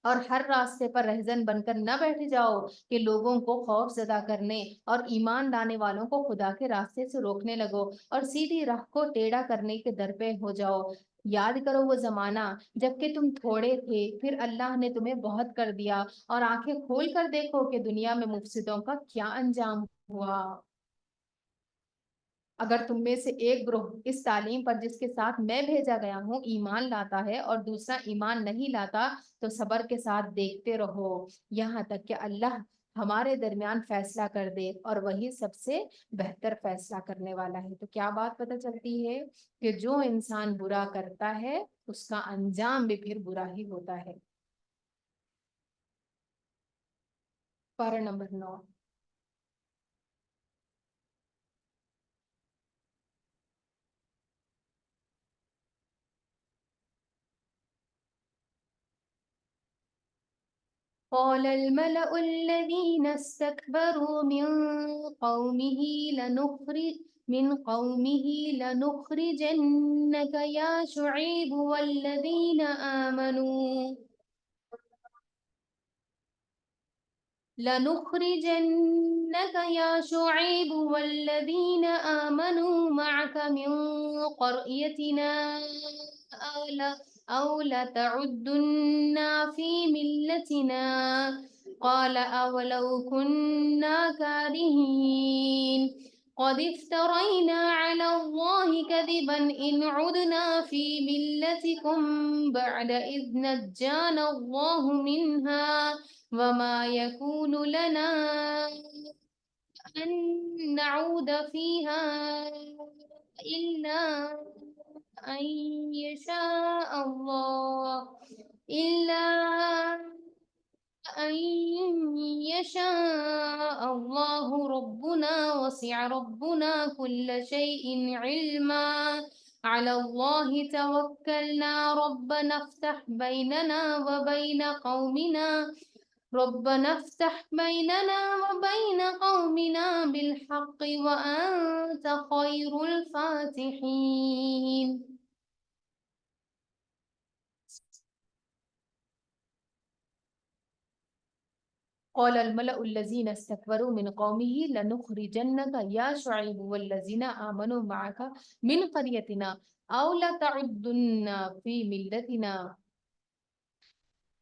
Speaker 1: اور ہر راستے پر رہزن بن کر نہ بیٹھ جاؤ کہ لوگوں کو خوف زدہ کرنے اور ایمان لانے والوں کو خدا کے راستے سے روکنے لگو اور سیدھی راہ کو ٹیڑھا کرنے کے درپے ہو جاؤ۔ یاد کرو وہ زمانہ جب کہ تم تھوڑے تھے، پھر اللہ نے تمہیں بہت کر دیا، اور آنکھیں کھول کر دیکھو کہ دنیا میں مفسدوں کا کیا انجام ہوا۔ اگر تم میں سے ایک گروہ اس تعلیم پر جس کے ساتھ میں بھیجا گیا ہوں ایمان لاتا ہے اور دوسرا ایمان نہیں لاتا، تو صبر کے ساتھ دیکھتے رہو یہاں تک کہ اللہ ہمارے درمیان فیصلہ کر دے، اور وہی سب سے بہتر فیصلہ کرنے والا ہے۔ تو کیا بات پتہ چلتی ہے؟ کہ جو انسان برا کرتا ہے اس کا انجام بھی پھر برا ہی ہوتا ہے۔ پارہ نمبر 9۔ قال الملأ الذين استكبروا قومه من قومه لنخرجنك يا شعيب والذين آمنوا والذين آمنوا معك من قريتنا أو لتعدن في ملتنا قال أولو كنا كارهين قد افترينا على الله كذبا إن عدنا في ملتكم بعد إذ نجانا الله منها وما يكون لنا أن نعود فيها إلا أن يشاء الله إلا أن يشاء الله ربنا وسع ربنا كل شيء علما على الله توكلنا ربنا افتح بيننا وبين قومنا بالحق وأنت خير الفاتحين. قال الملأ الذين استكبروا من قومه لنخرجنك يا شعيب والذين آمنوا معك من قريتنا أو لتعدن في ملتنا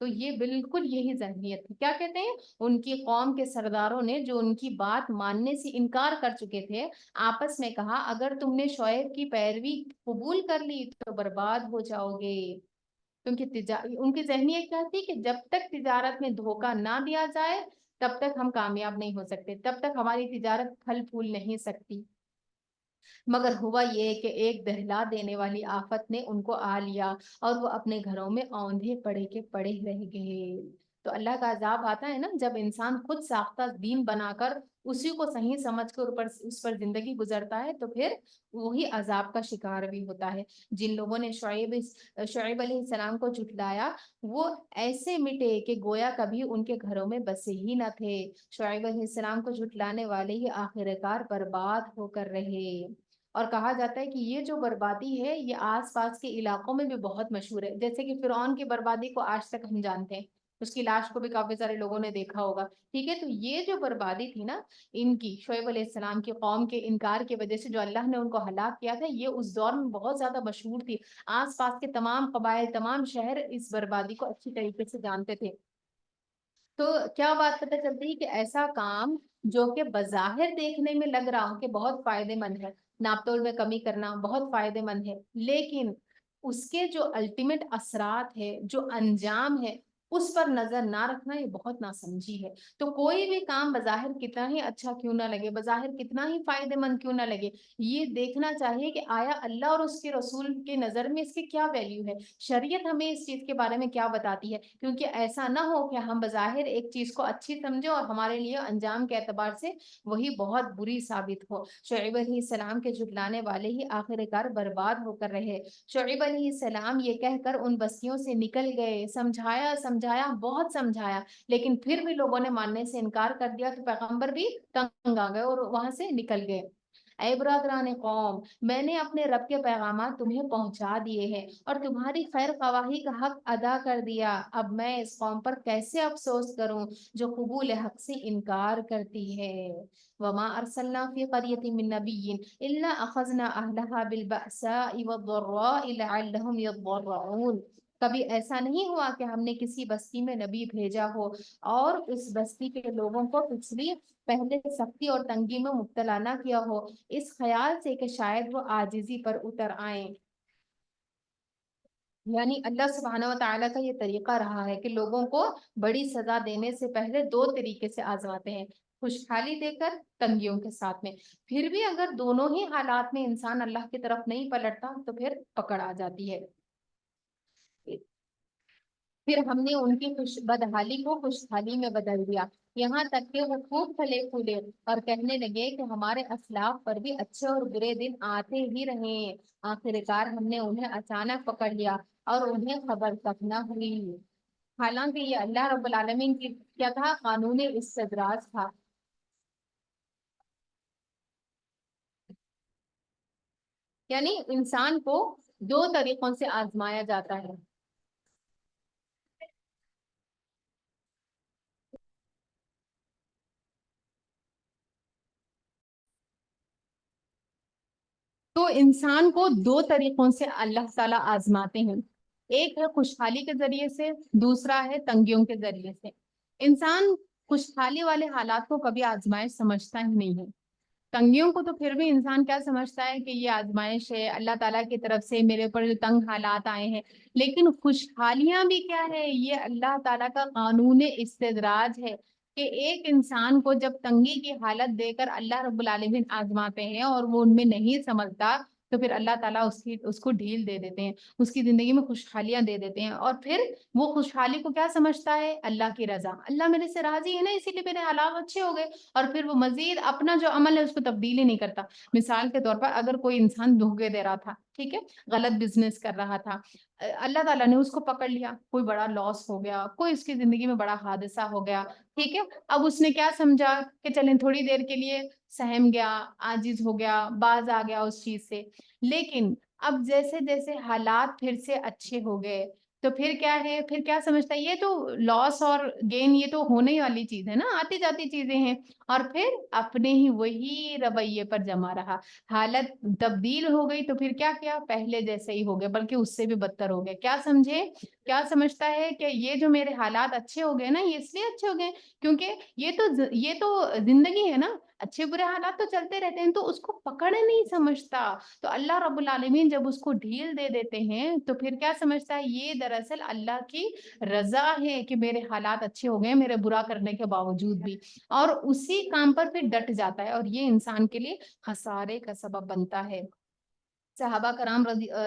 Speaker 1: تو یہ بالکل یہی ذہنیت تھی. کیا کہتے ہیں ان کی قوم کے سرداروں نے جو ان کی بات ماننے سے انکار کر چکے تھے آپس میں کہا اگر تم نے شعیب کی پیروی قبول کر لی تو برباد ہو جاؤ گے. کیونکہ ان کی ذہنیت کیا تھی کہ جب تک تجارت میں دھوکہ نہ دیا جائے تب تک ہم کامیاب نہیں ہو سکتے, تب تک ہماری تجارت پھل پھول نہیں سکتی. مگر ہوا یہ کہ ایک دہلا دینے والی آفت نے ان کو آ لیا اور وہ اپنے گھروں میں اوندھے پڑے کے پڑے رہ گئے. تو اللہ کا عذاب آتا ہے نا جب انسان خود ساختہ دین بنا کر اسی کو صحیح سمجھ کر اس پر زندگی گزرتا ہے تو پھر وہی عذاب کا شکار بھی ہوتا ہے. جن لوگوں نے شعیب علیہ السلام کو جھٹلایا وہ ایسے مٹے کہ گویا کبھی ان کے گھروں میں بسے ہی نہ تھے. شعیب علیہ السلام کو جھٹلانے والے ہی آخرکار برباد ہو کر رہے. اور کہا جاتا ہے کہ یہ جو بربادی ہے یہ آس پاس کے علاقوں میں بھی بہت مشہور ہے. جیسے کہ فرعون کی بربادی کو آج تک ہم جانتے ہیں, اس کی لاش کو بھی کافی سارے لوگوں نے دیکھا ہوگا. ٹھیک ہے, تو یہ جو بربادی تھی نا ان کی شعیب علیہ السلام کی قوم کے انکار کی وجہ سے جو اللہ نے ان کو ہلاک کیا تھا یہ اس دور میں بہت زیادہ مشہور تھی. آس پاس کے تمام قبائل تمام شہر اس بربادی کو اچھی طریقے سے جانتے تھے. تو کیا بات پتہ چلتی ہے کہ ایسا کام جو کہ بظاہر دیکھنے میں لگ رہا ہو کہ بہت فائدے مند ہے, ناپ تول میں کمی کرنا بہت فائدے مند ہے, لیکن اس کے جو الٹیمیٹ اثرات ہے جو انجام ہے اس پر نظر نہ رکھنا یہ بہت ناسمجھی ہے. تو کوئی بھی کام بظاہر کتنا ہی اچھا کیوں نہ لگے, بظاہر کتنا ہی فائدے مند کیوں نہ لگے, یہ دیکھنا چاہیے کہ آیا اللہ اور اس کے رسول کے نظر میں اس کی کیا ویلیو ہے, شریعت ہمیں اس چیز کے بارے میں کیا بتاتی ہے. کیونکہ ایسا نہ ہو کہ ہم بظاہر ایک چیز کو اچھی سمجھے اور ہمارے لیے انجام کے اعتبار سے وہی بہت بری ثابت ہو. شعیب علیہ السلام کے جھٹلانے والے ہی آخرکار برباد ہو کر رہے. شعیب علیہ السلام یہ کہہ کر ان بستیوں سے نکل گئے, سمجھایا بہت سمجھایا, لیکن پھر بھی لوگوں نے ماننے سے انکار کر دیا تو پیغمبر بھی تنگ آ گئے اور وہاں سے نکل گئے. اے برادران قوم, میں نے اپنے رب کے پیغامات تمہیں پہنچا دیے ہیں اور تمہاری خیر خواہی کا حق ادا کر دیا. اب میں اس قوم پر کیسے افسوس کروں جو قبول حق سے انکار کرتی ہے. وما ارسلنا فی قریۃ من نبی الا اخذنا اہلها بالبأساء والضراء لعلهم يضرعون. کبھی ایسا نہیں ہوا کہ ہم نے کسی بستی میں نبی بھیجا ہو اور اس بستی کے لوگوں کو پچھلی پہلے سختی اور تنگی میں مبتلا نہ کیا ہو, اس خیال سے کہ شاید وہ عاجزی پر اتر آئیں. یعنی اللہ سبحانہ و تعالیٰ کا یہ طریقہ رہا ہے کہ لوگوں کو بڑی سزا دینے سے پہلے دو طریقے سے آزماتے ہیں, خوشحالی دے کر, تنگیوں کے ساتھ میں. پھر بھی اگر دونوں ہی حالات میں انسان اللہ کی طرف نہیں پلٹتا تو پھر پکڑ آ جاتی ہے. پھر ہم نے ان کی بدحالی کو خوشحالی میں بدل دیا, یہاں تک کہ وہ خوب پھلے پھولے اور کہنے لگے کہ ہمارے اسلاف پر بھی اچھے اور برے دن آتے ہی رہے. آخرکار ہم نے انہیں اچانک پکڑ لیا اور انہیں خبر تک نہ ہوئی. حالانکہ یہ اللہ رب العالمین کی کیا تھا, قانون استدراج تھا. یعنی انسان کو دو طریقوں سے آزمایا جاتا ہے. تو انسان کو دو طریقوں سے اللہ تعالیٰ آزماتے ہیں, ایک ہے خوشحالی کے ذریعے سے, دوسرا ہے تنگیوں کے ذریعے سے. انسان خوشحالی والے حالات کو کبھی آزمائش سمجھتا ہی نہیں ہے. تنگیوں کو تو پھر بھی انسان کیا سمجھتا ہے کہ یہ آزمائش ہے اللہ تعالیٰ کی طرف سے میرے اوپر جو تنگ حالات آئے ہیں. لیکن خوشحالیاں بھی کیا ہے, یہ اللہ تعالیٰ کا قانون استدراج ہے کہ ایک انسان کو جب تنگی کی حالت دے کر اللہ رب العالمین آزماتے ہیں اور وہ ان میں نہیں سمجھتا تو پھر اللہ تعالیٰ اس کو ڈھیل دے دیتے ہیں, اس کی زندگی میں خوشحالیاں دے دیتے ہیں. اور پھر وہ خوشحالی کو کیا سمجھتا ہے, اللہ کی رضا, اللہ میرے سے راضی ہے نا اسی لیے میرے حالات اچھے ہو گئے. اور پھر وہ مزید اپنا جو عمل ہے اس کو تبدیل ہی نہیں کرتا. مثال کے طور پر اگر کوئی انسان دھوکے دے رہا تھا, ٹھیک ہے, غلط بزنس کر رہا تھا, اللہ تعالیٰ نے اس کو پکڑ لیا, کوئی بڑا لاس ہو گیا, کوئی اس کی زندگی میں بڑا حادثہ ہو گیا, ٹھیک ہے. اب اس نے کیا سمجھا کہ چلیں تھوڑی دیر کے لیے سہم گیا, عاجز ہو گیا, باز آ گیا اس چیز سے. لیکن اب جیسے جیسے حالات پھر سے اچھے ہو گئے تو پھر کیا ہے, پھر کیا سمجھتا ہے, یہ تو لاس اور گین یہ تو ہونے والی چیز ہے نا, آتی جاتی چیزیں ہیں. اور پھر اپنے ہی وہی رویے پر جمع رہا. حالت تبدیل ہو گئی تو پھر کیا کیا؟ پہلے جیسے ہی ہو گئے، بلکہ اس سے بھی بدتر ہو گئے. کیا سمجھے؟ کیا سمجھتا ہے کہ یہ جو میرے حالات اچھے ہو گئے نا، یہ اس لیے اچھے ہو گئے کیونکہ یہ تو زندگی ہے نا، اچھے برے حالات تو چلتے رہتے ہیں، تو اس کو پکڑ نہیں سمجھتا. تو اللہ رب العالمین جب اس کو ڈھیل دے دیتے ہیں تو پھر کیا سمجھتا ہے؟ یہ دراصل اللہ کی رضا ہے کہ میرے حالات اچھے ہو گئے میرے برا کرنے کے باوجود بھی، اور اسی کام پر پھر ڈٹ جاتا ہے، اور یہ انسان کے لیے خسارے کا سبب بنتا ہے. صحابہ کرام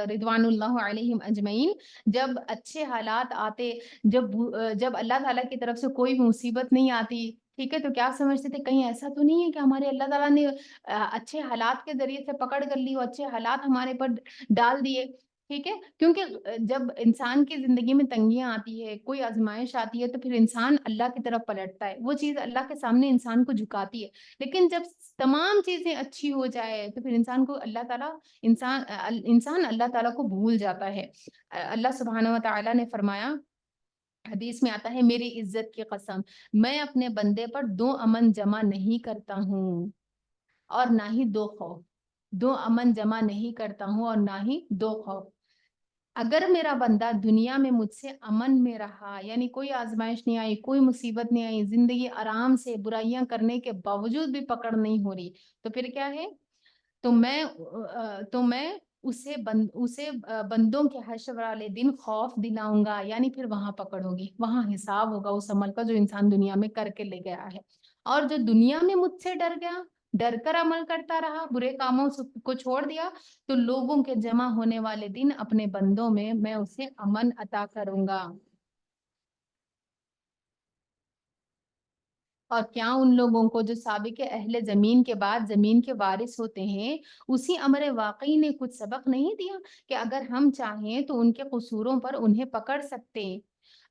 Speaker 1: رضوان اللہ علیہم اجمعین جب اچھے حالات آتے، جب اللہ تعالیٰ کی طرف سے کوئی مصیبت نہیں آتی، ٹھیک ہے، تو کیا سمجھتے تھے؟ کہیں ایسا تو نہیں ہے کہ ہمارے اللہ تعالیٰ نے اچھے حالات کے ذریعے سے پکڑ کر لی، اچھے حالات ہمارے پر ڈال دیے. ٹھیک ہے، کیونکہ جب انسان کی زندگی میں تنگیاں آتی ہے، کوئی آزمائش آتی ہے، تو پھر انسان اللہ کی طرف پلٹتا ہے، وہ چیز اللہ کے سامنے انسان کو جھکاتی ہے. لیکن جب تمام چیزیں اچھی ہو جائے تو پھر انسان کو اللہ تعالیٰ انسان اللہ تعالیٰ کو بھول جاتا ہے. اللہ سبحانہ و تعالیٰ نے فرمایا، حدیث میں آتا ہے، میری عزت کی قسم میں اپنے بندے پر 2 امن جمع نہیں کرتا ہوں اور نہ ہی 2 خوف. 2 امن جمع نہیں کرتا ہوں اور نہ ہی 2 خوف. اگر میرا بندہ دنیا میں مجھ سے امن میں رہا، یعنی کوئی آزمائش نہیں آئی، کوئی مصیبت نہیں آئی، زندگی آرام سے برائیاں کرنے کے باوجود بھی پکڑ نہیں ہو رہی، تو پھر کیا ہے؟ تو میں اسے بندوں کے حشر والے دن خوف دلاؤں گا، یعنی پھر وہاں پکڑ ہوگی، وہاں حساب ہوگا اس عمل کا جو انسان دنیا میں کر کے لے گیا ہے. اور جو دنیا میں مجھ سے ڈر گیا، ڈر کر عمل کرتا رہا، برے کاموں کو چھوڑ دیا، تو لوگوں کے جمع ہونے والے دن اپنے بندوں میں اسے امن عطا کروں گا. اور کیا ان لوگوں کو جو سابق اہل زمین کے بعد زمین کے وارث ہوتے ہیں، اسی امر واقعی نے کچھ سبق نہیں دیا کہ اگر ہم چاہیں تو ان کے قصوروں پر انہیں پکڑ سکتے،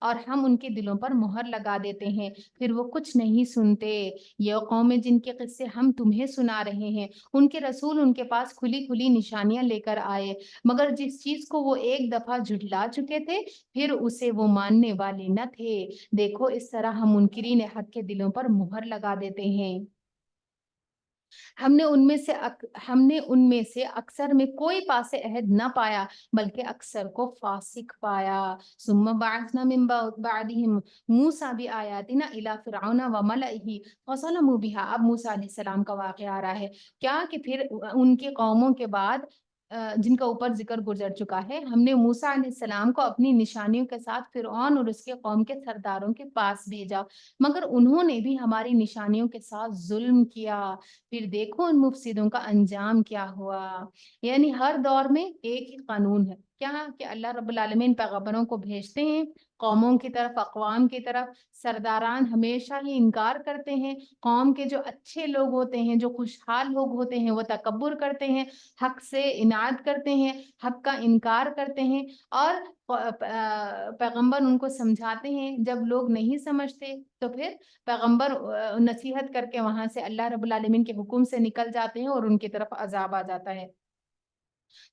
Speaker 1: اور ہم ان کے دلوں پر مہر لگا دیتے ہیں، پھر وہ کچھ نہیں سنتے. یہ قومیں جن کے قصے ہم تمہیں سنا رہے ہیں، ان کے رسول ان کے پاس کھلی کھلی نشانیاں لے کر آئے، مگر جس چیز کو وہ ایک دفعہ جھٹلا چکے تھے پھر اسے وہ ماننے والے نہ تھے. دیکھو اس طرح ہم منکرین حق کے دلوں پر مہر لگا دیتے ہیں. ہم نے ان میں سے اکثر میں کوئی پاس عہد نہ پایا، بلکہ اکثر کو فاسق پایا. ثم بعثنا من بعدهم موسیٰ بآیاتنا الی فرعون وملئہ فظلموا بها. اب موسیٰ علیہ السلام کا واقعہ آ رہا ہے کیا کہ پھر ان کے قوموں کے بعد جن کا اوپر ذکر گزر چکا ہے، ہم نے موسیٰ علیہ السلام کو اپنی نشانیوں کے ساتھ فرعون اور اس کے قوم کے سرداروں کے پاس بھیجا، مگر انہوں نے بھی ہماری نشانیوں کے ساتھ ظلم کیا. پھر دیکھو ان مفسدوں کا انجام کیا ہوا. یعنی ہر دور میں ایک ہی قانون ہے، کیا کہ اللہ رب العالمین پیغمبروں کو بھیجتے ہیں قوموں کی طرف، اقوام کی طرف. سرداران ہمیشہ ہی انکار کرتے ہیں، قوم کے جو اچھے لوگ ہوتے ہیں، جو خوشحال لوگ ہوتے ہیں، وہ تکبر کرتے ہیں، حق سے اناد کرتے ہیں، حق کا انکار کرتے ہیں، اور پیغمبر ان کو سمجھاتے ہیں. جب لوگ نہیں سمجھتے تو پھر پیغمبر نصیحت کر کے وہاں سے اللہ رب العالمین کے حکم سے نکل جاتے ہیں اور ان کی طرف عذاب آ جاتا ہے.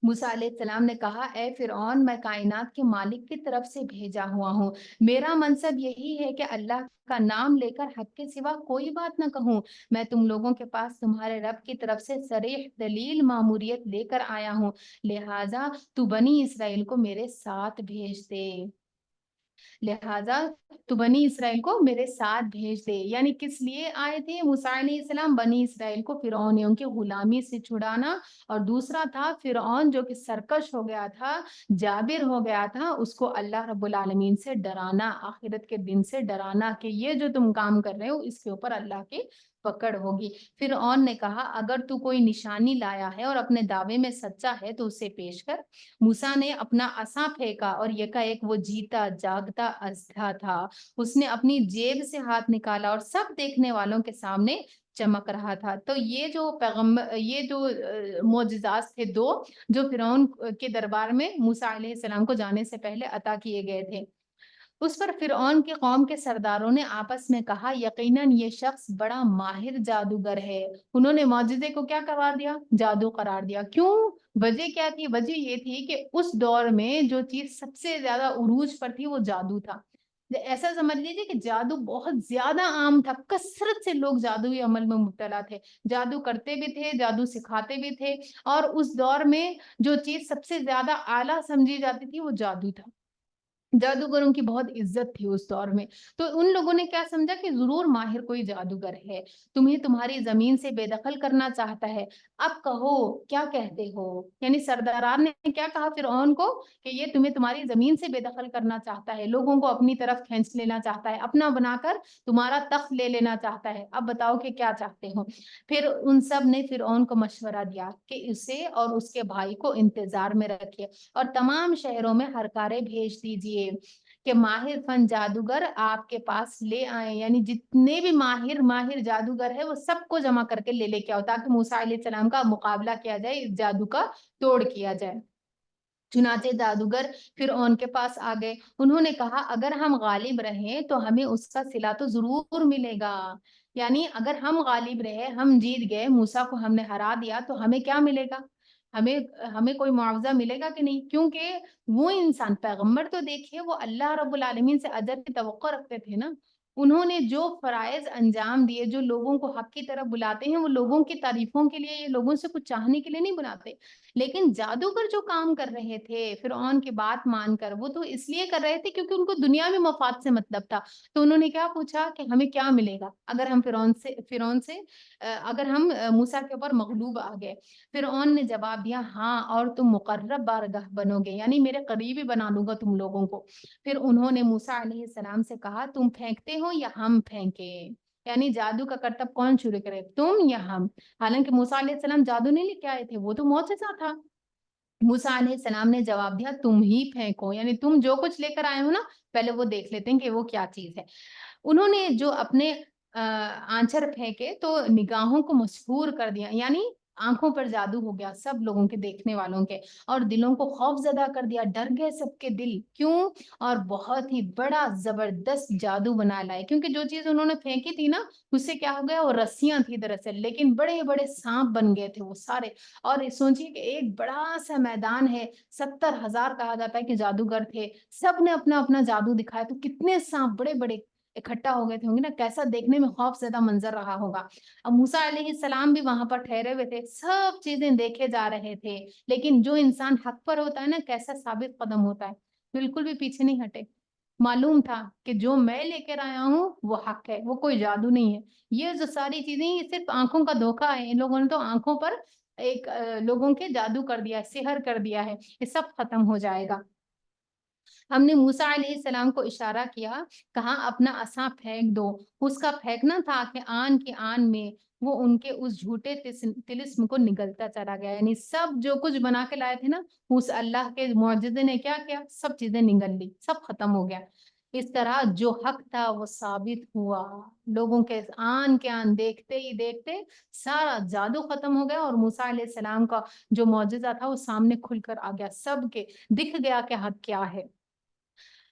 Speaker 1: موسیٰ علیہ السلام نے کہا، اے فرعون، میں کائنات کے مالک کی طرف سے بھیجا ہوا ہوں، میرا منصب یہی ہے کہ اللہ کا نام لے کر حق کے سوا کوئی بات نہ کہوں. میں تم لوگوں کے پاس تمہارے رب کی طرف سے صریح دلیل ماموریت لے کر آیا ہوں، لہٰذا تو بنی اسرائیل کو میرے ساتھ بھیج دے. لہٰذا تو بنی اسرائیل کو میرے ساتھ بھیج دے. یعنی کس لیے آئے تھے موسیٰ علیہ السلام؟ بنی اسرائیل کو فرعونیوں کی غلامی سے چھڑانا، اور دوسرا تھا فرعون جو کہ سرکش ہو گیا تھا، جابر ہو گیا تھا، اس کو اللہ رب العالمین سے ڈرانا، آخرت کے دن سے ڈرانا کہ یہ جو تم کام کر رہے ہو اس کے اوپر اللہ کی پکڑ ہوگی. فرعون نے کہا، اگر تو کوئی نشانی لایا ہے اور اپنے دعوے میں سچا ہے تو اسے پیش کر. موسیٰ نے اپنا عصا پھینکا اور یکایک وہ جیتا جاگتا اژدھا تھا. اس نے اپنی جیب سے ہاتھ نکالا اور سب دیکھنے والوں کے سامنے چمک رہا تھا. تو یہ جو معجزات تھے دو، جو فرعون کے دربار میں موسیٰ علیہ السلام کو جانے سے پہلے عطا کیے گئے تھے. اس پر فرعون کے قوم کے سرداروں نے آپس میں کہا، یقیناً یہ شخص بڑا ماہر جادوگر ہے. انہوں نے معجزے کو کیا قرار دیا؟ جادو قرار دیا. کیوں؟ وجہ کیا تھی؟ وجہ یہ تھی کہ اس دور میں جو چیز سب سے زیادہ عروج پر تھی وہ جادو تھا. ایسا سمجھ لیجیے کہ جادو بہت زیادہ عام تھا، کثرت سے لوگ جادوئی عمل میں مبتلا تھے، جادو کرتے بھی تھے، جادو سکھاتے بھی تھے، اور اس دور میں جو چیز سب سے زیادہ اعلیٰ سمجھی جاتی تھی وہ جادو تھا۔ جادوگروں کی بہت عزت تھی اس دور میں۔ تو ان لوگوں نے کیا سمجھا کہ ضرور ماہر کوئی جادوگر ہے، تمہیں تمہاری زمین سے بے دخل کرنا چاہتا ہے، اب کہو کیا کہتے ہو۔ یعنی سرداران نے کیا کہا فرعون کو کہ یہ تمہیں تمہاری زمین سے بے دخل کرنا چاہتا ہے، لوگوں کو اپنی طرف کھینچ لینا چاہتا ہے، اپنا بنا کر تمہارا تخت لے لینا چاہتا ہے، اب بتاؤ کہ کیا چاہتے ہو۔ پھر ان سب نے فرعون کو مشورہ دیا کہ اسے اور اس کے بھائی کو انتظار میں رکھے اور تمام شہروں میں ہرکارے بھیج دیجئے کہ ماہر فن جادوگر آپ کے پاس لے آئیں، یعنی جتنے بھی ماہر جادوگر ہے وہ سب کو جمع کر کے لے کے آؤ تاکہ موسیٰ علیہ السلام کا مقابلہ کیا جائے، اس جادو کا توڑ کیا جائے۔ چنانچہ جادوگر فرعون کے پاس آ گئے، انہوں نے کہا اگر ہم غالب رہیں تو ہمیں اس کا صلہ تو ضرور ملے گا، یعنی اگر ہم غالب رہے، ہم جیت گئے، موسیٰ کو ہم نے ہرا دیا تو ہمیں کیا ملے گا، ہمیں ہمیں کوئی معاوضہ ملے گا کہ نہیں، کیونکہ وہ انسان پیغمبر تو دیکھیے وہ اللہ رب العالمین سے اجر کی توقع رکھتے تھے نا، انہوں نے جو فرائض انجام دیے، جو لوگوں کو حق کی طرف بلاتے ہیں، وہ لوگوں کی تعریفوں کے لیے، یہ لوگوں سے کچھ چاہنے کے لیے نہیں بناتے۔ لیکن جادوگر جو کام کر رہے تھے فرعون کی بات مان کر، وہ تو اس لیے کر رہے تھے کیونکہ ان کو دنیا میں مفاد سے مطلب تھا۔ تو انہوں نے کیا پوچھا کہ ہمیں کیا ملے گا اگر ہم فرعون سے اگر ہم موسیٰ کے اوپر مغلوب آ گئے۔ فرعون نے جواب دیا ہاں، اور تم مقرب بارگاہ بنو گے، یعنی میرے قریبی بنا لوں گا تم لوگوں کو۔ پھر انہوں نے موسیٰ علیہ السلام سے کہا تم پھینکتے ہو یا ہم پھینکیں، یعنی جادو کا کرتب کون شروع کرے، تم یا ہم۔ حالانکہ موسیٰ علیہ السلام جادو نہیں لے کے آئے تھے، وہ تو معجزہ تھا۔ موسیٰ علیہ السلام نے جواب دیا تم ہی پھینکو، یعنی تم جو کچھ لے کر آئے ہو نا پہلے وہ دیکھ لیتے ہیں کہ وہ کیا چیز ہے۔ انہوں نے جو اپنے آنچر پھینکے تو نگاہوں کو مسحور کر دیا، یعنی آنکھوں پر جادو ہو گیا سب لوگوں کے، دیکھنے والوں کے، اور دلوں کو خوف زدہ کر دیا، ڈر گئے سب کے دل، کیوں، اور بہت ہی بڑا زبردست جادو بنا لائے، کیونکہ جو چیز انہوں نے پھینکی تھی نا اس سے کیا ہو گیا، وہ رسیاں تھی دراصل، لیکن بڑے بڑے سانپ بن گئے تھے وہ سارے۔ اور سوچیے کہ ایک بڑا سا میدان ہے، 70,000 کہا جاتا ہے کہ جادوگر تھے، سب نے اپنا اپنا جادو دکھایا، تو کتنے سانپ بڑے بڑے اکٹھا ہو گئے تھے ہوں گے نا، کیسا دیکھنے میں خوف زدہ منظر رہا ہوگا۔ اب موسیٰ علیہ السلام بھی وہاں پر ٹھہرے ہوئے تھے، سب چیزیں دیکھے جا رہے تھے، لیکن جو انسان حق پر ہوتا ہے نا کیسا ثابت قدم ہوتا ہے، بالکل بھی پیچھے نہیں ہٹے۔ معلوم تھا کہ جو میں لے کر آیا ہوں وہ حق ہے، وہ کوئی جادو نہیں ہے، یہ جو ساری چیزیں یہ صرف آنکھوں کا دھوکہ ہے، ان لوگوں نے تو آنکھوں پر ایک لوگوں کے جادو کر دیا ہے، سحر کر دیا ہے، یہ سب ختم ہو جائے گا۔ ہم نے موسیٰ علیہ السلام کو اشارہ کیا، کہا اپنا عصا پھینک دو، اس کا پھینکنا تھا کہ آن کی آن میں وہ ان کے اس جھوٹے طلسم کو نگلتا چلا گیا، یعنی سب جو کچھ بنا کے لائے تھے نا اس اللہ کے معجزے نے کیا کیا، سب چیزیں نگل لی، سب ختم ہو گیا۔ اس طرح جو حق تھا وہ ثابت ہوا، لوگوں کے آن کے آن دیکھتے ہی دیکھتے سارا جادو ختم ہو گیا، اور موسیٰ علیہ السلام کا جو معجزہ تھا وہ سامنے کھل کر آ گیا، سب کے دکھ گیا کہ حق کیا ہے،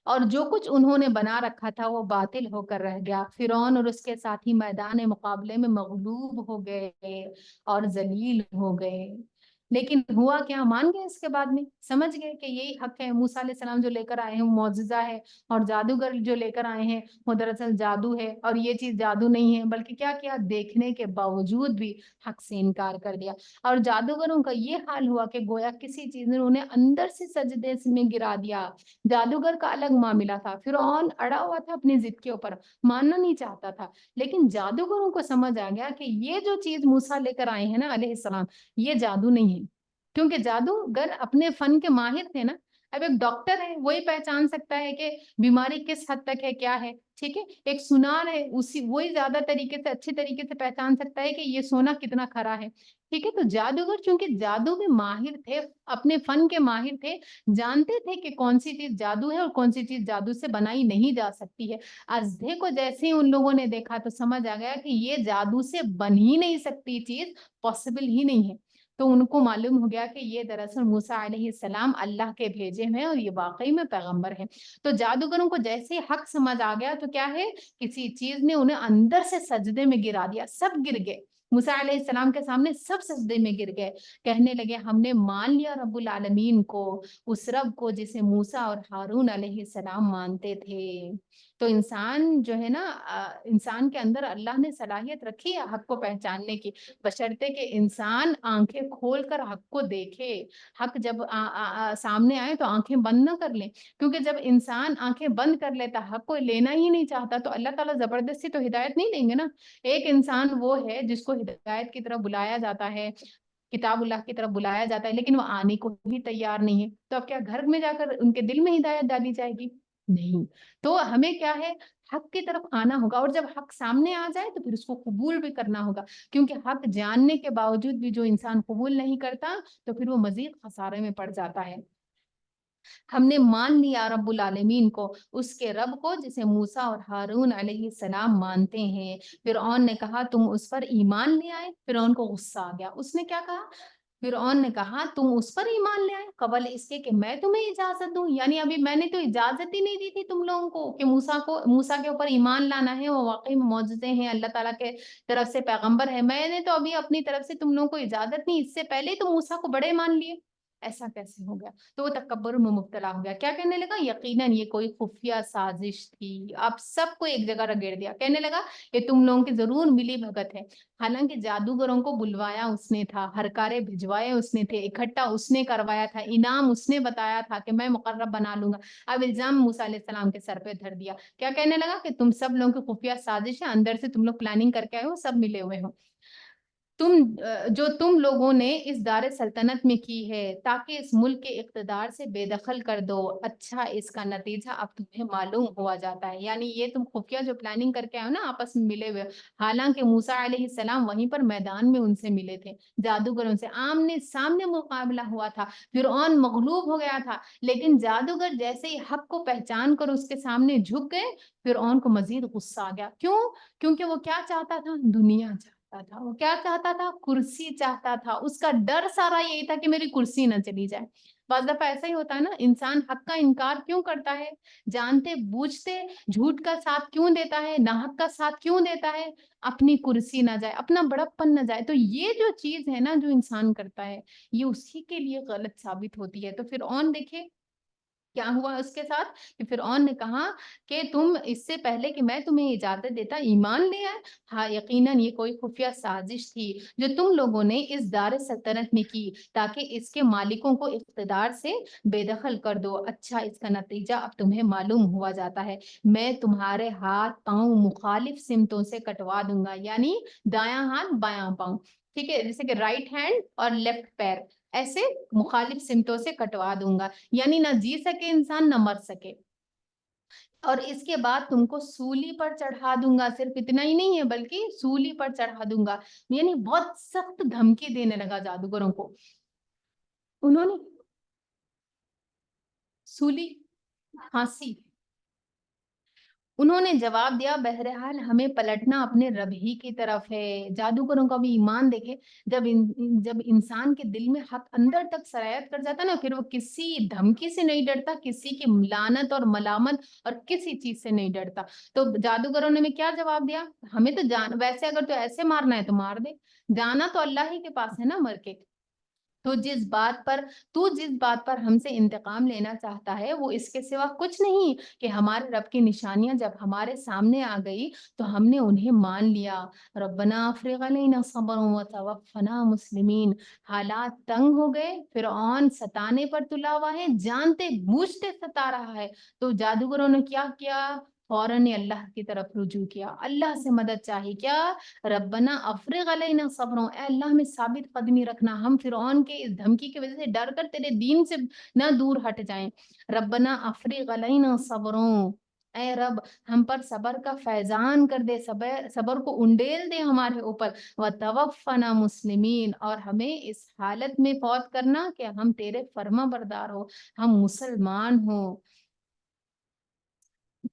Speaker 1: اور جو کچھ انہوں نے بنا رکھا تھا وہ باطل ہو کر رہ گیا۔ فرعون اور اس کے ساتھی میدان مقابلے میں مغلوب ہو گئے اور ذلیل ہو گئے، لیکن ہوا کیا، مان گئے، اس کے بعد میں سمجھ گئے کہ یہی حق ہے، موسیٰ علیہ السلام جو لے کر آئے ہیں وہ معجزہ ہے، اور جادوگر جو لے کر آئے ہیں وہ دراصل جادو ہے، اور یہ چیز جادو نہیں ہے، بلکہ کیا کیا، دیکھنے کے باوجود بھی حق سے انکار کر دیا۔ اور جادوگروں کا یہ حال ہوا کہ گویا کسی چیز نے انہیں اندر سے سجدے میں گرا دیا۔ جادوگر کا الگ معاملہ تھا، فرعون اڑا ہوا تھا اپنی ضد کے اوپر، ماننا نہیں چاہتا تھا، لیکن جادوگروں کو سمجھ آ گیا کہ یہ جو چیز موسیٰ لے کر آئے ہیں نا علیہ السلام، یہ جادو نہیں ہے، کیونکہ جادوگر اپنے فن کے ماہر تھے نا۔ اب ایک ڈاکٹر ہے وہی پہچان سکتا ہے کہ بیماری کس حد تک ہے، کیا ہے، ٹھیک ہے، ایک سنار ہے وہی زیادہ طریقے سے، اچھے طریقے سے پہچان سکتا ہے کہ یہ سونا کتنا کھرا ہے، ٹھیک ہے۔ تو جادوگر چونکہ جادو میں ماہر تھے، اپنے فن کے ماہر تھے، جانتے تھے کہ کون سی چیز جادو ہے اور کون سی چیز جادو سے بنائی نہیں جا سکتی ہے۔ اژدھے کو جیسے ان لوگوں نے دیکھا تو سمجھ آ گیا کہ یہ جادو سے بن ہی نہیں سکتی چیز، پاسبل ہی نہیں ہے۔ تو ان کو معلوم ہو گیا کہ یہ دراصل موسیٰ علیہ السلام اللہ کے بھیجے ہیں اور یہ واقعی میں پیغمبر ہیں۔ تو جادوگروں کو جیسے حق سمجھ آ گیا تو کیا ہے، کسی چیز نے انہیں اندر سے سجدے میں گرا دیا، سب گر گئے، موسیٰ علیہ السلام کے سامنے سب سجدے میں گر گئے، کہنے لگے ہم نے مان لیا رب العالمین کو، اس رب کو جسے موسیٰ اور ہارون علیہ السلام مانتے تھے۔ تو انسان جو ہے نا، انسان کے اندر اللہ نے صلاحیت رکھی ہے حق کو پہچاننے کی، بشرطے کہ انسان آنکھیں کھول کر حق کو دیکھے۔ حق جب سامنے آئے تو آنکھیں بند نہ کر لیں، کیونکہ جب انسان آنکھیں بند کر لیتا، حق کو لینا ہی نہیں چاہتا، تو اللہ تعالیٰ زبردستی تو ہدایت نہیں دیں گے نا۔ ایک انسان وہ ہے جس کو ہدایت کی طرف بلایا جاتا ہے، کتاب اللہ کی طرف بلایا جاتا ہے، لیکن وہ آنے کو بھی تیار نہیں ہے، تو اب کیا گھر میں جا کر ان کے دل میں ہدایت ڈالی جائے گی؟ نہیں۔ تو ہمیں کیا ہے، حق کی طرف آنا ہوگا، اور جب حق سامنے آ جائے تو پھر اس کو قبول بھی کرنا ہوگا، کیونکہ حق جاننے کے باوجود بھی جو انسان قبول نہیں کرتا تو پھر وہ مزید خسارے میں پڑ جاتا ہے۔ ہم نے مان لیا رب العالمین کو، اس کے رب کو جسے موسیٰ اور ہارون علیہ السلام مانتے ہیں۔ فرعون نے کہا تم اس پر ایمان لے آئے، فرعون کو غصہ آ گیا، اس نے کیا کہا؟ فرعون نے کہا تم اس پر ایمان لے آئے قبل اس کے کہ میں تمہیں اجازت دوں، یعنی ابھی میں نے تو اجازت ہی نہیں دی تھی تم لوگوں کو کہ موسیٰ کے اوپر ایمان لانا ہے، وہ واقعی معجزے ہیں، اللہ تعالیٰ کے طرف سے پیغمبر ہے، میں نے تو ابھی اپنی طرف سے تم لوگوں کو اجازت نہیں، اس سے پہلے ہی تم موسیٰ کو بڑے مان لیے، ایسا کیسے ہو گیا؟ تو وہ تکبر میں مبتلا ہو گیا، کیا کہنے لگا؟ یقیناً یہ کوئی خفیہ سازش تھی، اب سب کو ایک جگہ رگڑ دیا، کہنے لگا کہ تم لوگوں کی ضرور ملی بھگت ہے، حالانکہ جادوگروں کو بلوایا اس نے تھا، ہرکارے بھجوائے اس نے تھے، اکٹھا اس نے کروایا تھا، انعام اس نے بتایا تھا کہ میں مقرب بنا لوں گا، اب الزام موسیٰ علیہ السلام کے سر پہ دھر دیا، کیا کہنے لگا کہ تم سب لوگوں کی خفیہ سازش ہے، اندر سے تم لوگ پلاننگ کر کے آئے ہو، سب ملے ہوئے ہو، تم لوگوں نے اس دار سلطنت میں کی ہے تاکہ اس ملک کے اقتدار سے بے دخل کر دو، اچھا اس کا نتیجہ اب تمہیں معلوم ہوا جاتا ہے، یعنی یہ تم خفیہ جو پلاننگ کر کے آئے ہو نا آپس میں ملے ہوئے، حالانکہ موسیٰ علیہ السلام وہیں پر میدان میں ان سے ملے تھے، جادوگروں سے آمنے سامنے مقابلہ ہوا تھا، فرعون مغلوب ہو گیا تھا، لیکن جادوگر جیسے ہی حق کو پہچان کر اس کے سامنے جھک گئے، فرعون کو مزید غصہ آ گیا، کیوں؟ کیونکہ وہ کیا چاہتا تھا؟ دنیا چاہتا تھا، وہ کیا چاہتا تھا؟ کرسی چاہتا تھا، اس کا ڈر سارا یہی تھا کہ میری کرسی نہ چلی جائے۔ بعض دفعہ ایسا ہی ہوتا ہے نا، انسان حق کا انکار کیوں کرتا ہے؟ جانتے بوجھتے جھوٹ کا ساتھ کیوں دیتا ہے، ناحق کا ساتھ کیوں دیتا ہے؟ اپنی کرسی نہ جائے، اپنا بڑپن نہ جائے، تو یہ جو چیز ہے نا جو انسان کرتا ہے یہ اسی کے لیے غلط ثابت ہوتی ہے۔ تو فرعون دیکھے کیا ہوا اس کے ساتھ، کہ فرعون نے کہا کہ تم اس سے پہلے کہ میں تمہیں اجازت دیتا ایمان لے آئے، ہاں یقیناً یہ کوئی خفیہ سازش تھی جو تم لوگوں نے اس دار سلطنت میں کی تاکہ اس کے مالکوں کو اقتدار سے بے دخل کر دو، اچھا اس کا نتیجہ اب تمہیں معلوم ہوا جاتا ہے، میں تمہارے ہاتھ پاؤں مخالف سمتوں سے کٹوا دوں گا، یعنی دایاں ہاتھ بایاں پاؤں، ٹھیک ہے، جیسے کہ رائٹ ہینڈ اور لیفٹ پیر ایسے مخالف سمتوں سے کٹوا دوں گا، یعنی نہ جی سکے انسان نہ مر سکے، اور اس کے بعد تم کو سولی پر چڑھا دوں گا، صرف اتنا ہی نہیں ہے بلکہ سولی پر چڑھا دوں گا، یعنی بہت سخت دھمکی دینے لگا جادوگروں کو، انہوں نے سولی، پھانسی، انہوں نے جواب دیا بہرحال ہمیں پلٹنا اپنے رب ہی کی طرف ہے، جادوگروں کا بھی ایمان دیکھے، جب انسان کے دل میں حق اندر تک سرایت کر جاتا نا، پھر وہ کسی دھمکی سے نہیں ڈرتا، کسی کی لعنت اور ملامت اور کسی چیز سے نہیں ڈرتا، تو جادوگروں نے کیا جواب دیا، ہمیں تو ویسے اگر تو ایسے مارنا ہے تو مار دے، جانا تو اللہ ہی کے پاس ہے نا مر کے، تو جس بات پر ہم سے انتقام لینا چاہتا ہے وہ اس کے سوا کچھ نہیں کہ ہمارے رب کی نشانیاں جب ہمارے سامنے آ گئی تو ہم نے انہیں مان لیا، ربنا افرغ علینا صبرا وتوفنا مسلمین، حالات تنگ ہو گئے، فرعون ستانے پر تلا ہوا ہے، جانتے بوجھتے ستا رہا ہے، تو جادوگروں نے کیا کیا؟ فوراً اللہ کی طرف رجوع کیا، اللہ سے مدد چاہی، کیا؟ ربنا افرغ علینا صبروں، اے اللہ میں ثابت قدمی رکھنا، ہم فرعون کے اس دھمکی کی وجہ سے ڈر کر تیرے دین سے نہ دور ہٹ جائیں، ربنا افرغ علینا صبروں، اے رب ہم پر صبر کا فیضان کر دے، صبر کو انڈیل دے ہمارے اوپر، وتوفنا مسلمین، اور ہمیں اس حالت میں فوت کرنا کہ ہم تیرے فرما بردار ہو، ہم مسلمان ہوں۔